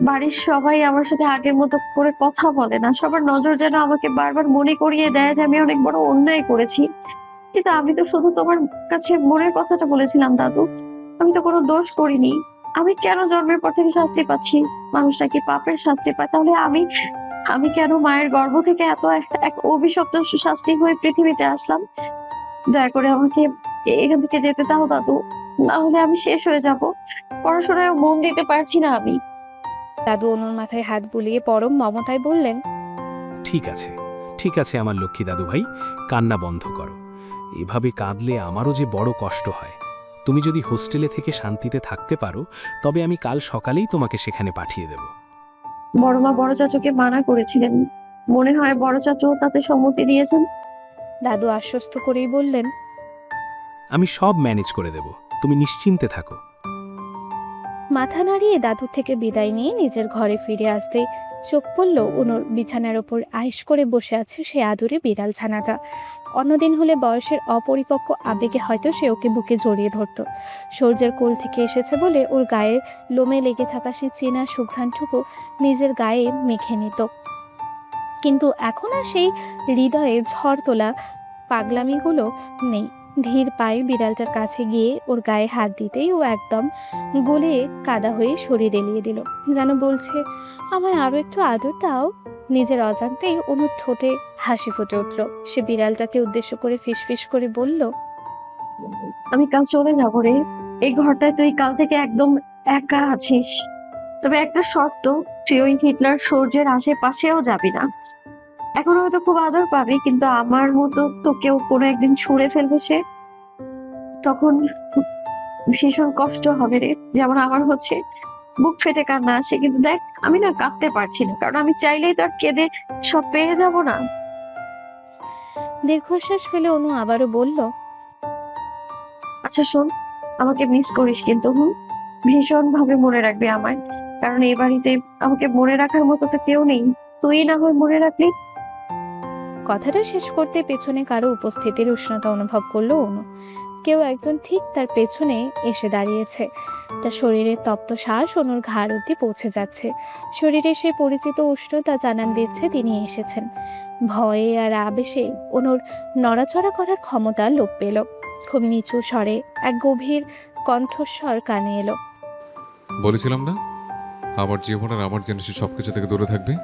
বাড়ির সবাই আমার সাথে আগের মতো করে কথা বলে না, সবার নজর যেন আমাকে বারবার মনে করিয়ে দেয় যে আমি অনেক বড় অন্যায় করেছি। কিন্তু আমি তো শুধু তোমার কাছে মনের কথাটা বলেছিলাম দাদু, আমি তো কোনো দোষ করিনি। আমি কেন জন্মের পর থেকে শাস্তি পাচ্ছি? মানুষটা কি পাপের শাস্তি পায়? তাহলে আমি আমি কেন মায়ের গর্ভ থেকে এত এক অভিশপ্ত শাস্তি হয়ে পৃথিবীতে আসলাম? দয়া করে আমাকে এখান থেকে যেতে দাও দাদু, না হলে আমি শেষ হয়ে যাব। পড়াশোনায় মন দিতে পারছি না আমি। দাদু অনুর মাথায় হাত বুলিয়ে পরম মমতায় বললেন, ঠিক আছে, ঠিক আছে আমার লক্ষ্মী দাদু ভাই, কান্না বন্ধ করো। এভাবে কাঁদলে আমারও যে বড় কষ্ট হয়। তুমি যদি হোস্টেলে থেকে শান্তিতে থাকতে পারো, তবে আমি কাল সকালেই তোমাকে সেখানে পাঠিয়ে দেব। বড় মা বড় চাচুকে মানা করেছিলেন, মনে হয় বড় চাচু তাতে সম্মতি দিয়েছেন। দাদু আশ্বস্ত করেই বললেন, আমি সব ম্যানেজ করে দেব, তুমি নিশ্চিন্তে থাকো। মাথা নাড়িয়ে দাদু থেকে বিদায় নিয়ে নিজের ঘরে ফিরে আসতে চোখ পড়ল অনুর বিছানার ওপর আয়েশ করে বসে আছে সে আদুরে বিড়াল ছানাটা। অন্যদিন হলে বয়সের অপরিপক্ক আবেগে হয়তো সে ওকে বুকে জড়িয়ে ধরত। সূর্যের কোল থেকে এসেছে বলে ওর গায়ে লোমে লেগে থাকা সে চেনা সুঘ্রাণটুকু নিজের গায়ে মেখে নিত। কিন্তু এখন আর সেই হৃদয়ে ঝড় তোলা পাগলামিগুলো নেই। ধীর পায়ে বিড়ালটার কাছে গিয়ে ওর গায়ে হাত দিতেই ও একদম গলে কাদা হয়ে শরীর এলিয়ে দিল, যেন বলছে, আমায় আরো একটু আদর দাও। নিজের অজান্তেই অনুর ঠোঁটে হাসি ফুটে উঠল। সে বিড়ালটাকে উদ্দেশ্য করে ফিসফিস করে বলল, আমি কাল চলে যাবো রে। এই ঘরটায় তুই কাল থেকে একদম একা আছিস। তবে একটা শর্ত, তুই ওই হিটলার সূর্যের আশেপাশেও যাবি না। এখন হয়তো খুব আদর পাবি, কিন্তু আমার মতো তোকেও কোনো একদিন ছুঁড়ে ফেলবে সে। তখন ভীষণ কষ্ট হবে রে, যেমন আমার হচ্ছে। বুক ফেটে কান্না আসে, কিন্তু দেখ আমি না কাঁদতে পারছি না, কারণ আমি চাইলেই তো আর কেঁদে সব পেয়ে যাব না। দীর্ঘশ্বাস ফেলে অনু আবারও বলল, আচ্ছা শোন, আমাকে মিস করিস কিন্তু। ভীষণ ভাবে মনে রাখবি আমায়, কারণ এই বাড়িতে আমাকে মনে রাখার মতো তো কেউ নেই। তুই না হয় মনে রাখলি। কথাটা শেষ করতে পেছনে কারো উপস্থিতির উষ্ণতা অনুভব করলো অনু। কেউ একজন ঠিক তার পেছনে এসে দাঁড়িয়েছে। তার শরীরের তপ্ত শ্বাস অনুর ঘাড় অব্দি পৌঁছে যাচ্ছে। শরীরে সে পরিচিত উষ্ণতা জানান দিচ্ছে তিনি এসেছেন। ভয়ে আর আবেশে অনুর নড়াচড়া করার ক্ষমতা লোপ পেল। খুব নিচু স্বরে এক গভীর কণ্ঠস্বর কানে এলো, বলেছিলাম না, আমার জীবন আর আমার জিনিসের সবকিছু থেকে দূরে থাকবে।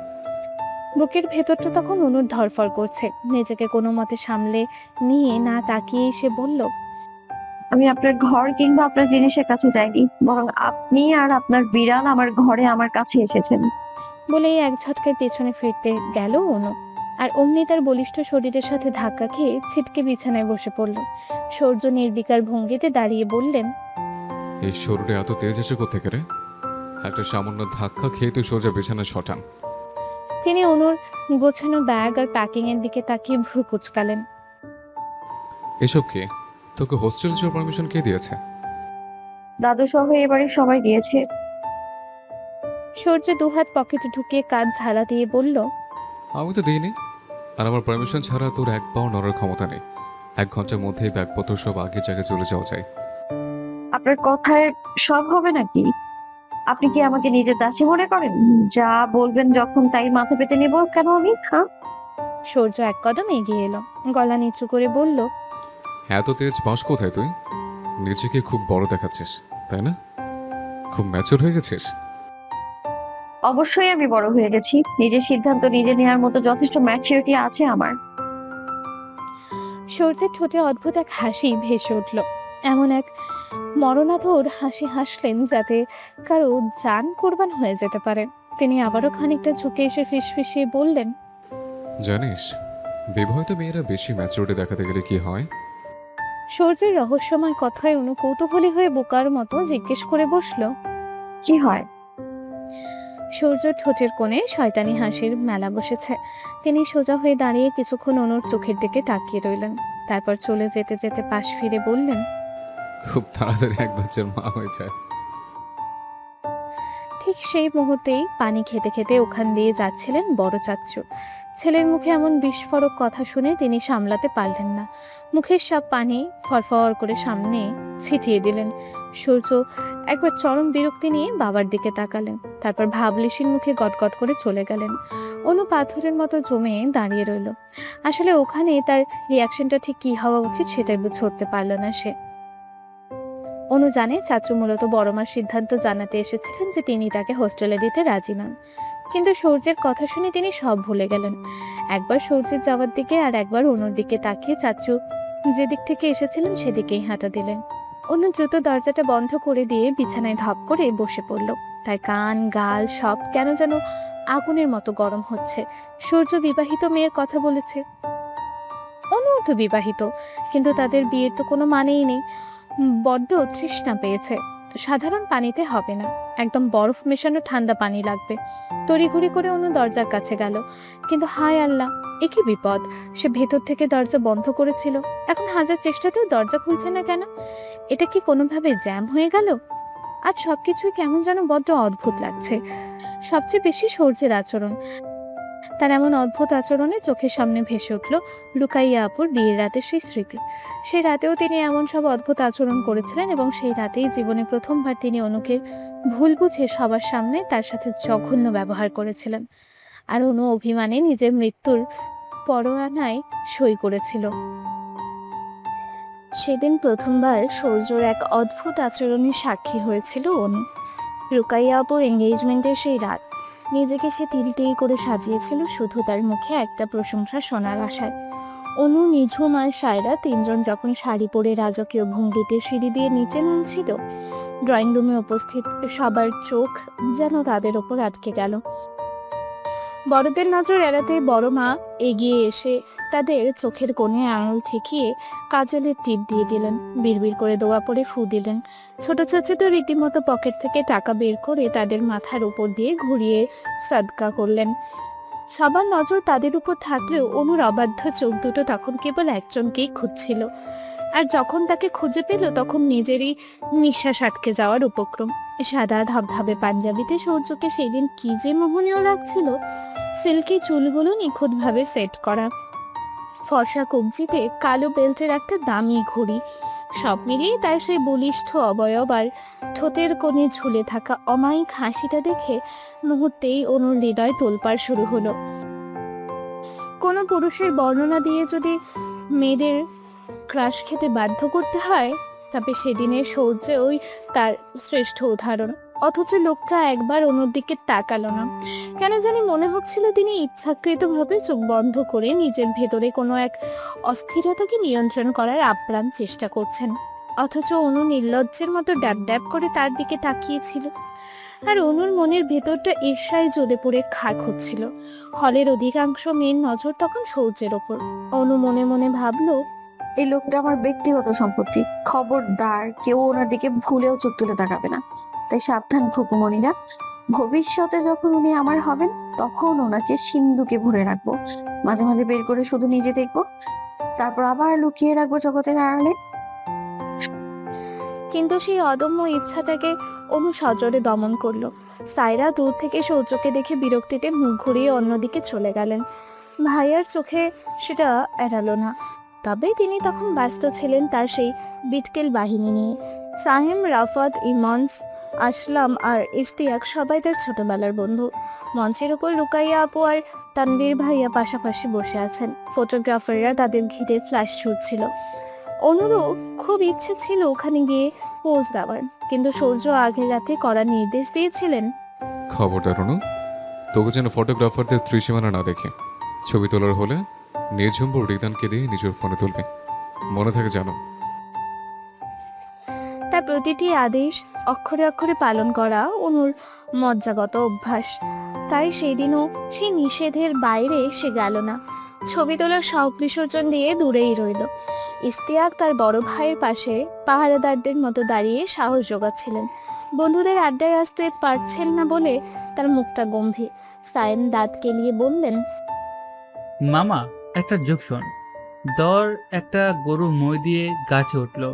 বুকের ভেতরটা তখন অনুর ধরফর করছে। নিজেকে কোনো মতে সামলে নিয়ে না তাকিয়ে সে বলল, আমি আপনার ঘর কিংবা আপনার জিনিসের কাছে যাইনি, বরং আপনি আর আপনার বিড়াল আমার ঘরে আমার কাছে এসেছেন। বলেই এক ঝটকায় পেছনে ফিরতে গেল অনু। আর অমনি তার বলিষ্ঠ শরীরের সাথে ধাক্কা খেয়ে ছিটকে বিছানায় বসে পড়ল। সূর্য নির্বিকার ভঙ্গিতে দাঁড়িয়ে বললেন, এই শরীরে এত তেজ আসে কোত্থেকে রে? একটা সামান্য ধাক্কা খেয়ে তুই সোজা বিছানায় শটান। তিনি অনুর গোছানো ব্যাগ আর প্যাকিং এর দিকে তাকিয়ে ভ্রু কুচকালেন। এসব কি? তোকে হোস্টেল যাওয়ার পারমিশন কে দিয়েছে? দাদু সহ এবারে সবাই দিয়েছে। সূর্য দুহাত পকেটে ঢুকিয়ে কাঁধ ঝাড়া দিয়ে বলল, আমি তো দিইনি, আর আমার পারমিশন ছাড়া তোর এক পাও নড়ার ক্ষমতা নেই। 1 ঘন্টার মধ্যেই ব্যাগপত্র সব আগের জায়গায় চলে যাওয়া যায়। আপনার কথায় সব হবে নাকি? আপনি কি আমাকে নিজের দাসী মনে করেন? যা বলবেন যখন তাই মাথা পেতে নিব কেন আমি? হ্যাঁ, সূর্য এক কদম এগিয়ে এলো, গলা নিচু করে বলল, এত তেজ পাস কোথায় তুই? নিজেকে খুব বড় দেখাচ্ছিস, তাই না? খুব ম্যাচুর হয়ে গেছিস। অবশ্যই আমি বড় হয়ে গেছি। নিজের সিদ্ধান্ত নিজে নেওয়ার মতো যথেষ্ট ম্যাচুরিটি আছে আমার। সূর্যের ঠোঁটে অদ্ভুত এক হাসি ভেসে উঠল। এমন এক মরণাধর হাসি হাসলেন যাতে কারো জান কোরবান হয়ে যেতে পারে। তিনি আবারও খানিকটা ঝুঁকে এসে ফিসফিসিয়ে বললেন, জানিস, বিবাহিত মেয়েরা বেশি ম্যাচুরিটি দেখাতে গেলে কি হয়? সূর্যের রহস্যময় কথায় অনু কৌতূহলী হয়ে বোকার মতো জিজ্ঞেস করে বসল, কি হয়? সূর্য ঠোঁটের কোণে শয়তানি হাসির মেলা বসেছে। তিনি সোজা হয়ে দাঁড়িয়ে কিছুক্ষণ অনুর চোখের দিকে তাকিয়ে রইলেন। তারপর চলে যেতে যেতে পাশ ফিরে বললেন, খুব তাড়াতাড়ি এক বাচ্চার মা হয়ে যায়। ঠিক সেই মুহূর্তেই পানি খেতে খেতে ওখান দিয়ে যাচ্ছিলেন বড় চাচ্চু। ছেলের মুখে এমন বিস্ফোরক কথা শুনে তিনি সামলাতে পারলেন না। মুখের সব পানি ফরফর করে সামনে ছিটিয়ে দিলেন। সূর্য একবার চরম বিরক্তি নিয়ে বাবার দিকে তাকালেন, তারপর ভাবলেশীর মুখে গটগট করে চলে গেলেন। অনু পাথরের মতো জমে দাঁড়িয়ে রইল। আসলে ওখানে তার রিয়াকশনটা ঠিক কি হওয়া উচিত সেটাই বুঝে উঠতে পারল না সে। অনু জানে চাচু মূলত বড় মার সিদ্ধান্ত জানাতে এসেছিলেন যে তিনি তাকে হোস্টেলে দিতে রাজি নন, কিন্তু সূর্যের কথা শুনে তিনি সব ভুলে গেলেন। একবার সূর্যের যাওয়ার দিকে আর একবার অনুর দিকে তাকিয়ে চাচু যেদিক থেকে এসেছিলেন সেদিকেই হাঁটা দিলেন। অনু দ্রুত দরজাটা বন্ধ করে দিয়ে বিছানায় ধপ করে বসে পড়ল। তার কান গাল সব কেন যেন আগুনের মতো গরম হচ্ছে। সূর্য বিবাহিত মেয়ের কথা বলেছে, অনুও তো বিবাহিত, কিন্তু তাদের বিয়ের তো কোনো মানেই নেই। বড্ড তৃষ্ণা পেয়েছে, তো সাধারণ পানিতে হবে না, একদম বরফ মেশানো ঠান্ডা পানি লাগবে। তড়িঘড়ি করে অনু দরজার কাছে গেল, কিন্তু হায় আল্লাহ, এ কি বিপদ! সে ভেতর থেকে দরজা বন্ধ করেছিল, এখন হাজার চেষ্টাতেও দরজা খুলছে না কেন? এটা কি কোনোভাবে জ্যাম হয়ে গেল? আজ সবকিছুই কেমন যেন বড্ড অদ্ভুত লাগছে। সবচেয়ে বেশি সূর্যের আচরণ। তার এমন অদ্ভুত আচরণে চোখের সামনে ভেসে উঠল লুকাইয়া আপুর বিয়ের রাতের সেই স্মৃতি। সেই রাতেও তিনি এমন সব অদ্ভুত আচরণ করেছিলেন এবং সেই রাতেই জীবনে প্রথমবার তিনি অনুকে ভুল বুঝে সবার সামনে তার সাথে জঘন্য ব্যবহার করেছিলেন। আর অনু অভিমানে নিজের মৃত্যুর পরোয়ানায় সই করেছিল। সেদিন প্রথমবার সূর্যর এক অদ্ভুত আচরণের সাক্ষী হয়েছিল অনু। রুকাইয়া আপুর এঙ্গেজমেন্টের সেই রাত নিজেকে সে তিল করে সাজিয়েছিল শুধু তার মুখে একটা প্রশংসা শোনার আশায়। অনু, নিঝুম আর সায়রা তিনজন যখন শাড়ি পরে রাজকীয় ভঙ্গিতে সিঁড়ি দিয়ে নিচে নামছিল, ড্রয়িং রুমে উপস্থিত সবার চোখ যেন তাদের ওপর আটকে গেল। বড়দের নজর এড়াতে বড় মা এগিয়ে এসে তাদের চোখের কোণে আঙুল ঠেকিয়ে কাজলের টিপ দিয়ে দিলেন, বিড়বিড় করে দোয়া পড়ে ফু দিলেন। ছোট চাচু তো রীতিমতো পকেট থেকে টাকা বের করে তাদের মাথার উপর দিয়ে ঘুরিয়ে সাদকা করলেন। সবার নজর তাদের উপর থাকলেও অনুর অবাধ্য চোখ দুটো তখন কেবল একজনকেই খুঁজছিল, আর যখন তাকে খুঁজে পেল তখন নিজেরই নিঃশ্বাস আটকে যাওয়ার উপক্রম। সাদা ধবধবে পাঞ্জাবিতে সূর্যকে সেদিন কি যে মোহনীয় লাগছিল। সিল্কি চুলগুলো নিখুঁতভাবে সেট করা, ফর্সা কবজিতে কালো বেল্টের একটা দামি ঘড়ি, সব মিলিয়ে তার সেই বলিষ্ঠ অবয়ব আর ঠোঁটের কোণে ঝুলে থাকা অমায়িক হাসিটা দেখে মুহূর্তেই অনুর হৃদয় তোলপাড় শুরু হলো। কোনো পুরুষের বর্ণনা দিয়ে যদি মেয়েদের ক্রাশ খেতে বাধ্য করতে হয়, তবে সেদিনের সূর্যে ওই তার শ্রেষ্ঠ উদাহরণ। অথচ লোকটা একবার অনুর দিকে তাকালো না। কেন জানি মনে হচ্ছিল তিনি ইচ্ছাকৃতভাবে চোখ বন্ধ করে নিজের ভেতরে কোনো এক অস্থিরতাকে নিয়ন্ত্রণ করার আপ্রাণ চেষ্টা করছেন। অথচ অনু নির্লজ্জের মতো ড্যাব ড্যাব করে তার দিকে তাকিয়েছিল, আর অনুর মনের ভেতরটা ঈর্ষায় জ্বলে পড়ে খাক হচ্ছিল। হলের অধিকাংশ মেয়ের নজর তখন সূর্যের ওপর। অনু মনে মনে ভাবলো, এই লোকটা আমার ব্যক্তিগত সম্পত্তি, খবরদার কেউ ওনার দিকে ভুলেও চোখ তুলে তাকাবে না। তাই সাবধান খুকুমণিরা, ভবিষ্যতে যখন উনি আমার হবেন তখন ওনাকে সিন্ধুকে ভরে রাখবো, মাঝে মাঝে বের করে শুধু নিজে দেখবো, তারপর আবার লুকিয়ে রাখবো জগতের আড়ালে। কিন্তু সেই অদম্য ইচ্ছাটাকে অনু সজোরে দমন করলো। সায়রা দূর থেকে সূর্যকে দেখে বিরক্তিতে মুখ ঘুরিয়ে অন্যদিকে চলে গেলেন। ভাইয়ার চোখে সেটা এড়ালো না, তবে তিনি তখন ব্যস্ত ছিলেন তার সেই বিটকেল বাহিনী নিয়ে। সাহিম, রাফাত, ইমন্স, আসলাম আর ইস্তিয়াক সবাই তার ছোটবেলার বন্ধু। মঞ্চের উপর রুকাইয়া আপু আর তানভীর ভাইয়া পাশাপাশি বসে আছেন। ফটোগ্রাফাররা তাদের ঘিরে ফ্ল্যাশ ছুটছিল। অনুরও খুব ইচ্ছে ছিল ওখানে গিয়ে পোজ দেওয়ার, কিন্তু সূর্য আগের রাতে করার নির্দেশ দিয়েছিলেন, খবরদার অনু, তোকে যেন ফটোগ্রাফারদের ত্রিসীমানা না দেখে। ছবি তোলার হলে নির্ঝুম্ব রিদানকে দিয়ে নিজের ফোনে তুলবে, মনে থাকে জানো। তার প্রতিটি আদেশ অক্ষরে অক্ষরে পালন করা অনুর মজ্জাগত অভ্যাস। তাই সেদিনও সে নিষেধের বাইরে সে গেল না। ছবি তোলার শখ বিসর্জন দিয়ে দূরেই রইল। ইস্তিয়াক তার বড় ভাইয়ের পাশে পাহারাদারদের মতো দাঁড়িয়ে সাহস জোগাচ্ছিলেন। বন্ধুদের আড্ডায় আসতে পারছেন না বলে তার মুখটা গম্ভীর। সায়েম দাঁত কেলিয়ে বললেন, মামা একটা যোগ শোন। দর একটা গরু মই দিয়ে গাছে উঠলো,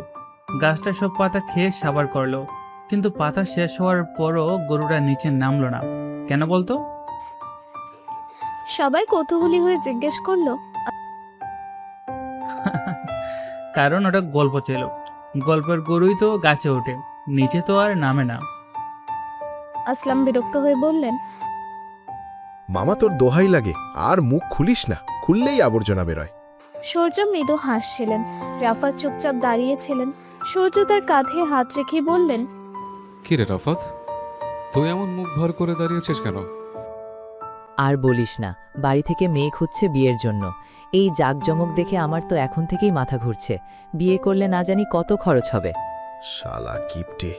গাছটা সব পাতা খেয়ে সাবার করলো, কিন্তু পাতা শেষ হওয়ার পরও গরুটা নিচে নামলো না, কেন বলতো? সবাই কৌতূহলী হয়ে জিজ্ঞেস করলো। কারণ ওটা গল্প ছিল, গল্পের গরুই তো গাছে ওঠে, নিচে তো আর নামে না। আসলাম বিরক্ত হয়ে বললেন, মামা তোর দোহাই লাগে, আর মুখ খুলিস না, খুললেই আবর্জনা বেরোয়। সূর্য মৃদু হাসছিলেন। রাফাত চুপচাপ দাঁড়িয়েছিলেন। সূর্য তার কাঁধে হাত রেখে বললেন, কি রে রাফাত, তুই এমন মুখ ভর করে দাঁড়িয়েছিস কেন? আর বলিস না, বাড়ি থেকে মেয়ে খুঁজছে বিয়ের জন্য। এই জাঁকজমক দেখে আমার তো এখন থেকেই মাথা ঘুরছে। বিয়ে করলে না জানি কত খরচ হবে। শালা কিপটে,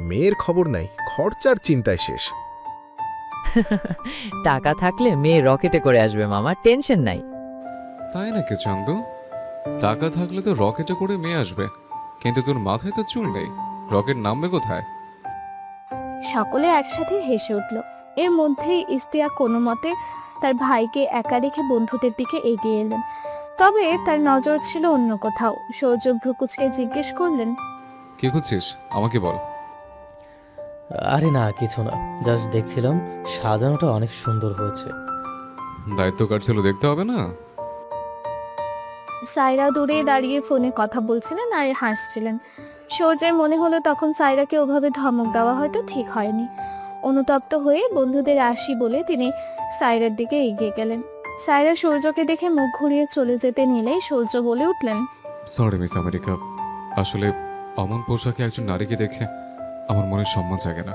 মেয়ের খবর নাই, খরচার চিন্তায় শেষ। টাকা থাকলে মেয়ে রকেটে করে আসবে মামা, টেনশন নাই। তাই নাকি চান্দু? টাকা থাকলে তো রকেটে করে মেয়ে আসবে, কিন্তু তোর মাথায় তো চুল নেই, রকেট নামবে কোথায়? সকলে একসাথে হেসে উঠল। এর মধ্যেই ইস্তিয়া কোনো মতে তার ভাইকে একা রেখে বন্ধুদের দিকে এগিয়ে এলেন। তবে তার নজর ছিল অন্য কোথাও। সূর্য ভ্রুকুচকে জিজ্ঞেস করলেন, কি খুঁজছিস আমাকে বল। আরে না, কিছু না, জাস্ট দেখছিলাম সাজানোটা অনেক সুন্দর হয়েছে। দায়িত্ব কার ছিল দেখতে হবে না? সায়রা দূরে দাঁড়িয়ে ফোনে কথা বলছিলেন আর হাসছিলেন। সূর্যের মনে হলো তখন সায়রাকে ওভাবে ধমক দেওয়া হয়তো ঠিক হয়নি। অনুতপ্ত হয়ে বন্ধুদের আসি বলে তিনি সায়রার দিকে এগিয়ে গেলেন। সায়রা সূর্যকে দেখে মুখ ঘুরিয়ে চলে যেতে নিলেই সূর্য বলে উঠলেন, সরি মিস আমেরিকা, আসলে অমন পোশাকে একজন নারীকে দেখে আমার মনে সম্মান জাগে না।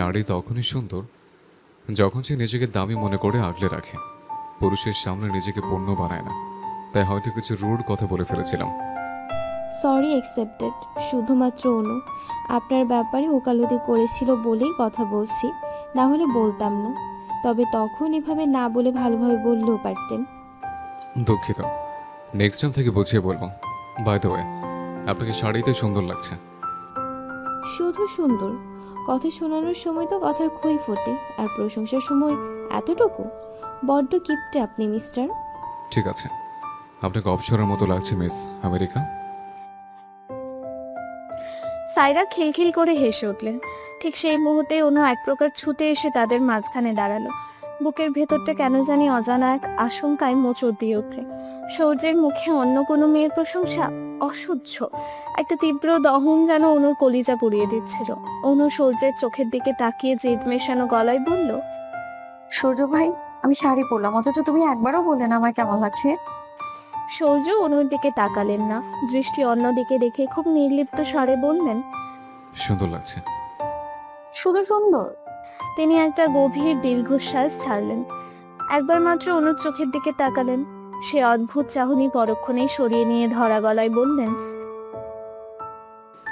নারী তখনই সুন্দর যখন সে নিজেকে দামি মনে করে আগলে রাখে, পুরুষের সামনে নিজেকে পণ্য বানায় না। তাই হয়তো কিছু রুড কথা বলে ফেলেছিলাম। Sorry accepted. শুধুমাত্র অনু আপনার ব্যাপারে ওকালতি করেছিল বলেই কথা বলছি, না হলে বলতাম না। তবে তখন এভাবে না বলে ভালোভাবে বললেও পারতেন। দুঃখিত, নেক্সট টাইম থেকে বুঝিয়ে বলবো। বাই দ্য ওয়ে, আপনাকে শাড়িতে সুন্দর লাগছে। শুধু সুন্দর? কথা শোনানোর সময় তো কথার খই ফোটে, আর প্রশংসার সময় এতটুকু? বড্ড কিপটে আপনি মিস্টার। ঠিক আছে, আপনাকে অপসরের মতো লাগছে মিস আমেরিকা। সায়রা খিলখিল করে হেসে উঠলেন। ঠিক সেই মুহূর্তে অনু এক প্রকার ছুটে এসে তাদের মাঝখানে দাঁড়ালো। বুকের ভেতরটা কেন জানি অজানা এক আশঙ্কায় মোচড় দিয়ে উঠল। সূর্যের মুখে অন্য কোনো মেয়ের প্রশংসা অসহ্য একটা তীব্র দহন যেন অনুর কলিজা পুড়িয়ে দিচ্ছিল। অনু সূর্যের চোখের দিকে তাকিয়ে জেদ মেশানো গলায় বলল, সূর্য ভাই, আমি শাড়ি পরলাম অথচ তুমি একবারও বললে না আমার কেমন লাগছে। সূর্য অনুর দিকে তাকালেন না, দৃষ্টি অন্যদিকে রেখে খুব নির্লিপ্ত স্বরে বললেন, সুন্দর লাগছে। শুধু সুন্দর? তিনি একটা গভীর দীর্ঘশ্বাস ছাড়লেন। একবার মাত্র অনুর চোখের দিকে তাকালেন। সে অদ্ভুত চাহনি পরক্ষণেই সরিয়ে নিয়ে ধরা গলায় বললেন,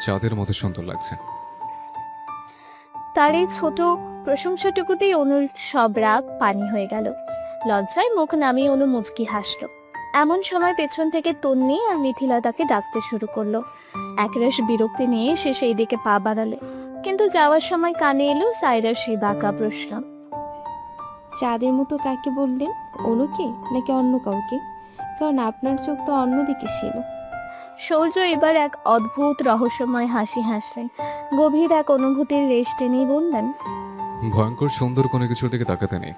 চাঁদের মতো সুন্দর লাগছে। তার এই ছোট প্রশংসাটুকুতেই অনুর সব রাগ পানি হয়ে গেল। লজ্জায় মুখ নামিয়ে অনু মুচকি হাসল। এমন সময় পেছন থেকে তন্নি আর মিথিলা তাকে ডাকতে শুরু করলো। একরাশ বিরক্তি নিয়ে সে সেই দিকে পা বাড়ালে, কিন্তু যাওয়ার সময় কানে এলো সায়রার সেই বাঁকা প্রশ্ন, চাঁদের মতো কাকে বললেন? অনুকে নাকি অন্য কাউকে? কারণ আপনার চোখ তো অন্যদিকে ছিল। সূর্য এবার এক অদ্ভুত রহস্যময় হাসি হাসলেন। গভীর এক অনুভূতির রেশ টেনেই বললেন, ভয়ঙ্কর সুন্দর কোনো কিছুর দিকে তাকাতে নেই,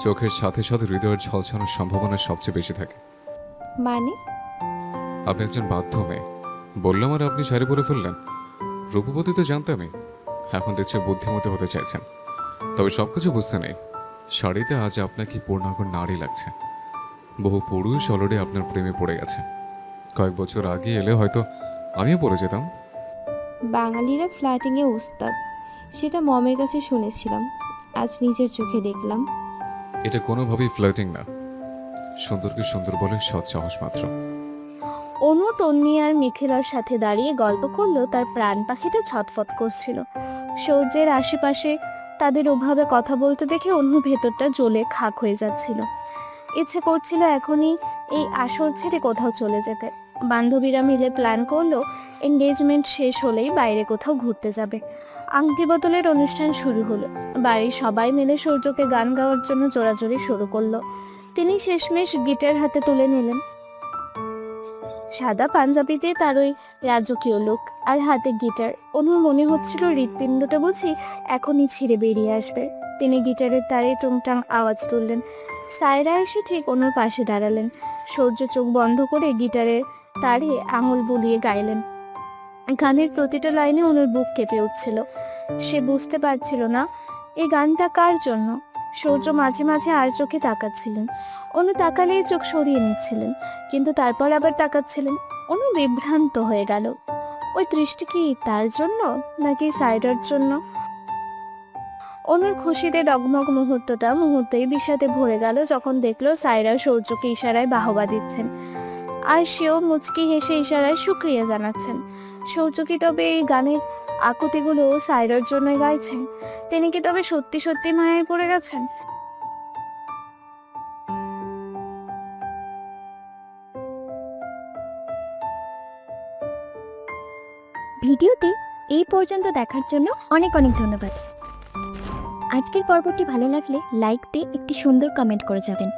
চোখের সাথে সাথে হৃদয়ের ঝলসানোর সম্ভাবনা সবচেয়ে বেশি থাকে। মানে? আপনি একজন বাধ্য মেয়ে, বললাম আর আপনি শাড়ি পরে ফেললেন। রূপবতী তো জানতামই, এখন দেখছি বুদ্ধিমতী হতে চাইছেন। তবে সবকিছু বুঝতে নেই, শাড়িতে আজ আপনাকে পূর্ণাঙ্গ নারী লাগছে। বহু পুরুষ অলরেডি আপনার প্রেমে পড়ে গেছে। কয়েক বছর আগে এলে হয়তো আমিও পড়ে যেতাম। বাঙালিরা ফ্ল্যাটিংয়ে উস্তাদ, সেটা মমের কাছে শুনেছিলাম, আজ নিজের চোখে দেখলাম। এটা কোনোভাবেই ফ্লার্টিং না, সুন্দরকে সুন্দর বলে সৎ সাহস মাত্র। অনু তন্নি আর মিথিলার সাথে দাঁড়িয়ে গল্প করলো। তার প্রাণ পাখিটা ছটফট করছিল। সূর্যের আশেপাশে তাদের ওভাবে কথা বলতে দেখে অনু ভেতরটা জ্বলে খাক হয়ে যাচ্ছিল। ইচ্ছে করছিল এখনই এই আসর ছেড়ে কোথাও চলে যেতে। বান্ধবীরা মিলে প্ল্যান করলো এনগেজমেন্ট শেষ হলেই বাইরে কোথাও ঘুরতে যাবে। আংটি বদলের অনুষ্ঠান শুরু হলো। বাড়ির সবাই মিলে সূর্যকে গান গাওয়ার জন্য জোরাজোরি শুরু করলো। তিনি শেষমেশ গিটার হাতে তুলে নিলেন। সাদা পাঞ্জাবিতে তার ওই রাজকীয় লোক আর হাতে গিটার। অনুর মনে হচ্ছিল হৃৎপিণ্ডটা বুঝি এখনই ছিঁড়ে বেরিয়ে আসবে। তিনি গিটারের তারে টুংটাং আওয়াজ তুললেন। সায়রা এসে ঠিক অনুর পাশে দাঁড়ালেন। সূর্য চোখ বন্ধ করে গিটারের তারে আঙুল বুলিয়ে গাইলেন। গানের প্রতিটা লাইনে অনুর বুক কেঁপে উঠছিল। সে বুঝতে পারছিল না এই গানটা কার জন্য। সূর্য মাঝে মাঝে আর চোখে তাকাচ্ছিলেন। অনু তাকালেই চোখ সরিয়ে নিচ্ছিলেন, কিন্তু তারপর আবার তাকাচ্ছিলেন। অনু বিভ্রান্ত হয়ে গেল। ওই দৃষ্টি কি তার জন্য নাকি সাইরার জন্য? অনুর খুশিতে ডগমগ মুহূর্তেই বিষাদে ভরে গেল যখন দেখলো সাইরা সূর্যকে ইশারায় বাহবা দিচ্ছেন, আর সেও মুচকি হেসে ইশারায় শুকরিয়া জানাচ্ছেন। সূর্য কি তবে এই গানের আকুতিগুলো সাইরার জন্য গাইছেন? তিনি কি তবে সত্যি সত্যি মায়ায় পড়ে গেছেন? ভিডিওটি এই পর্যন্ত দেখার জন্য অনেক অনেক ধন্যবাদ। আজকের পর্বটি ভালো লাগলে লাইক দিয়ে একটি সুন্দর কমেন্ট করে যাবেন।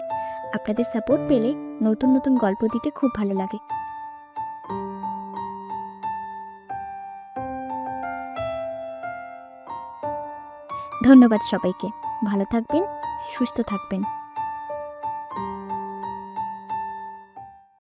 আপনাদের সাপোর্ট পেলে নতুন নতুন গল্প দিতে খুব ভালো লাগে। ধন্যবাদ সবাইকে। ভালো থাকবেন, সুস্থ থাকবেন।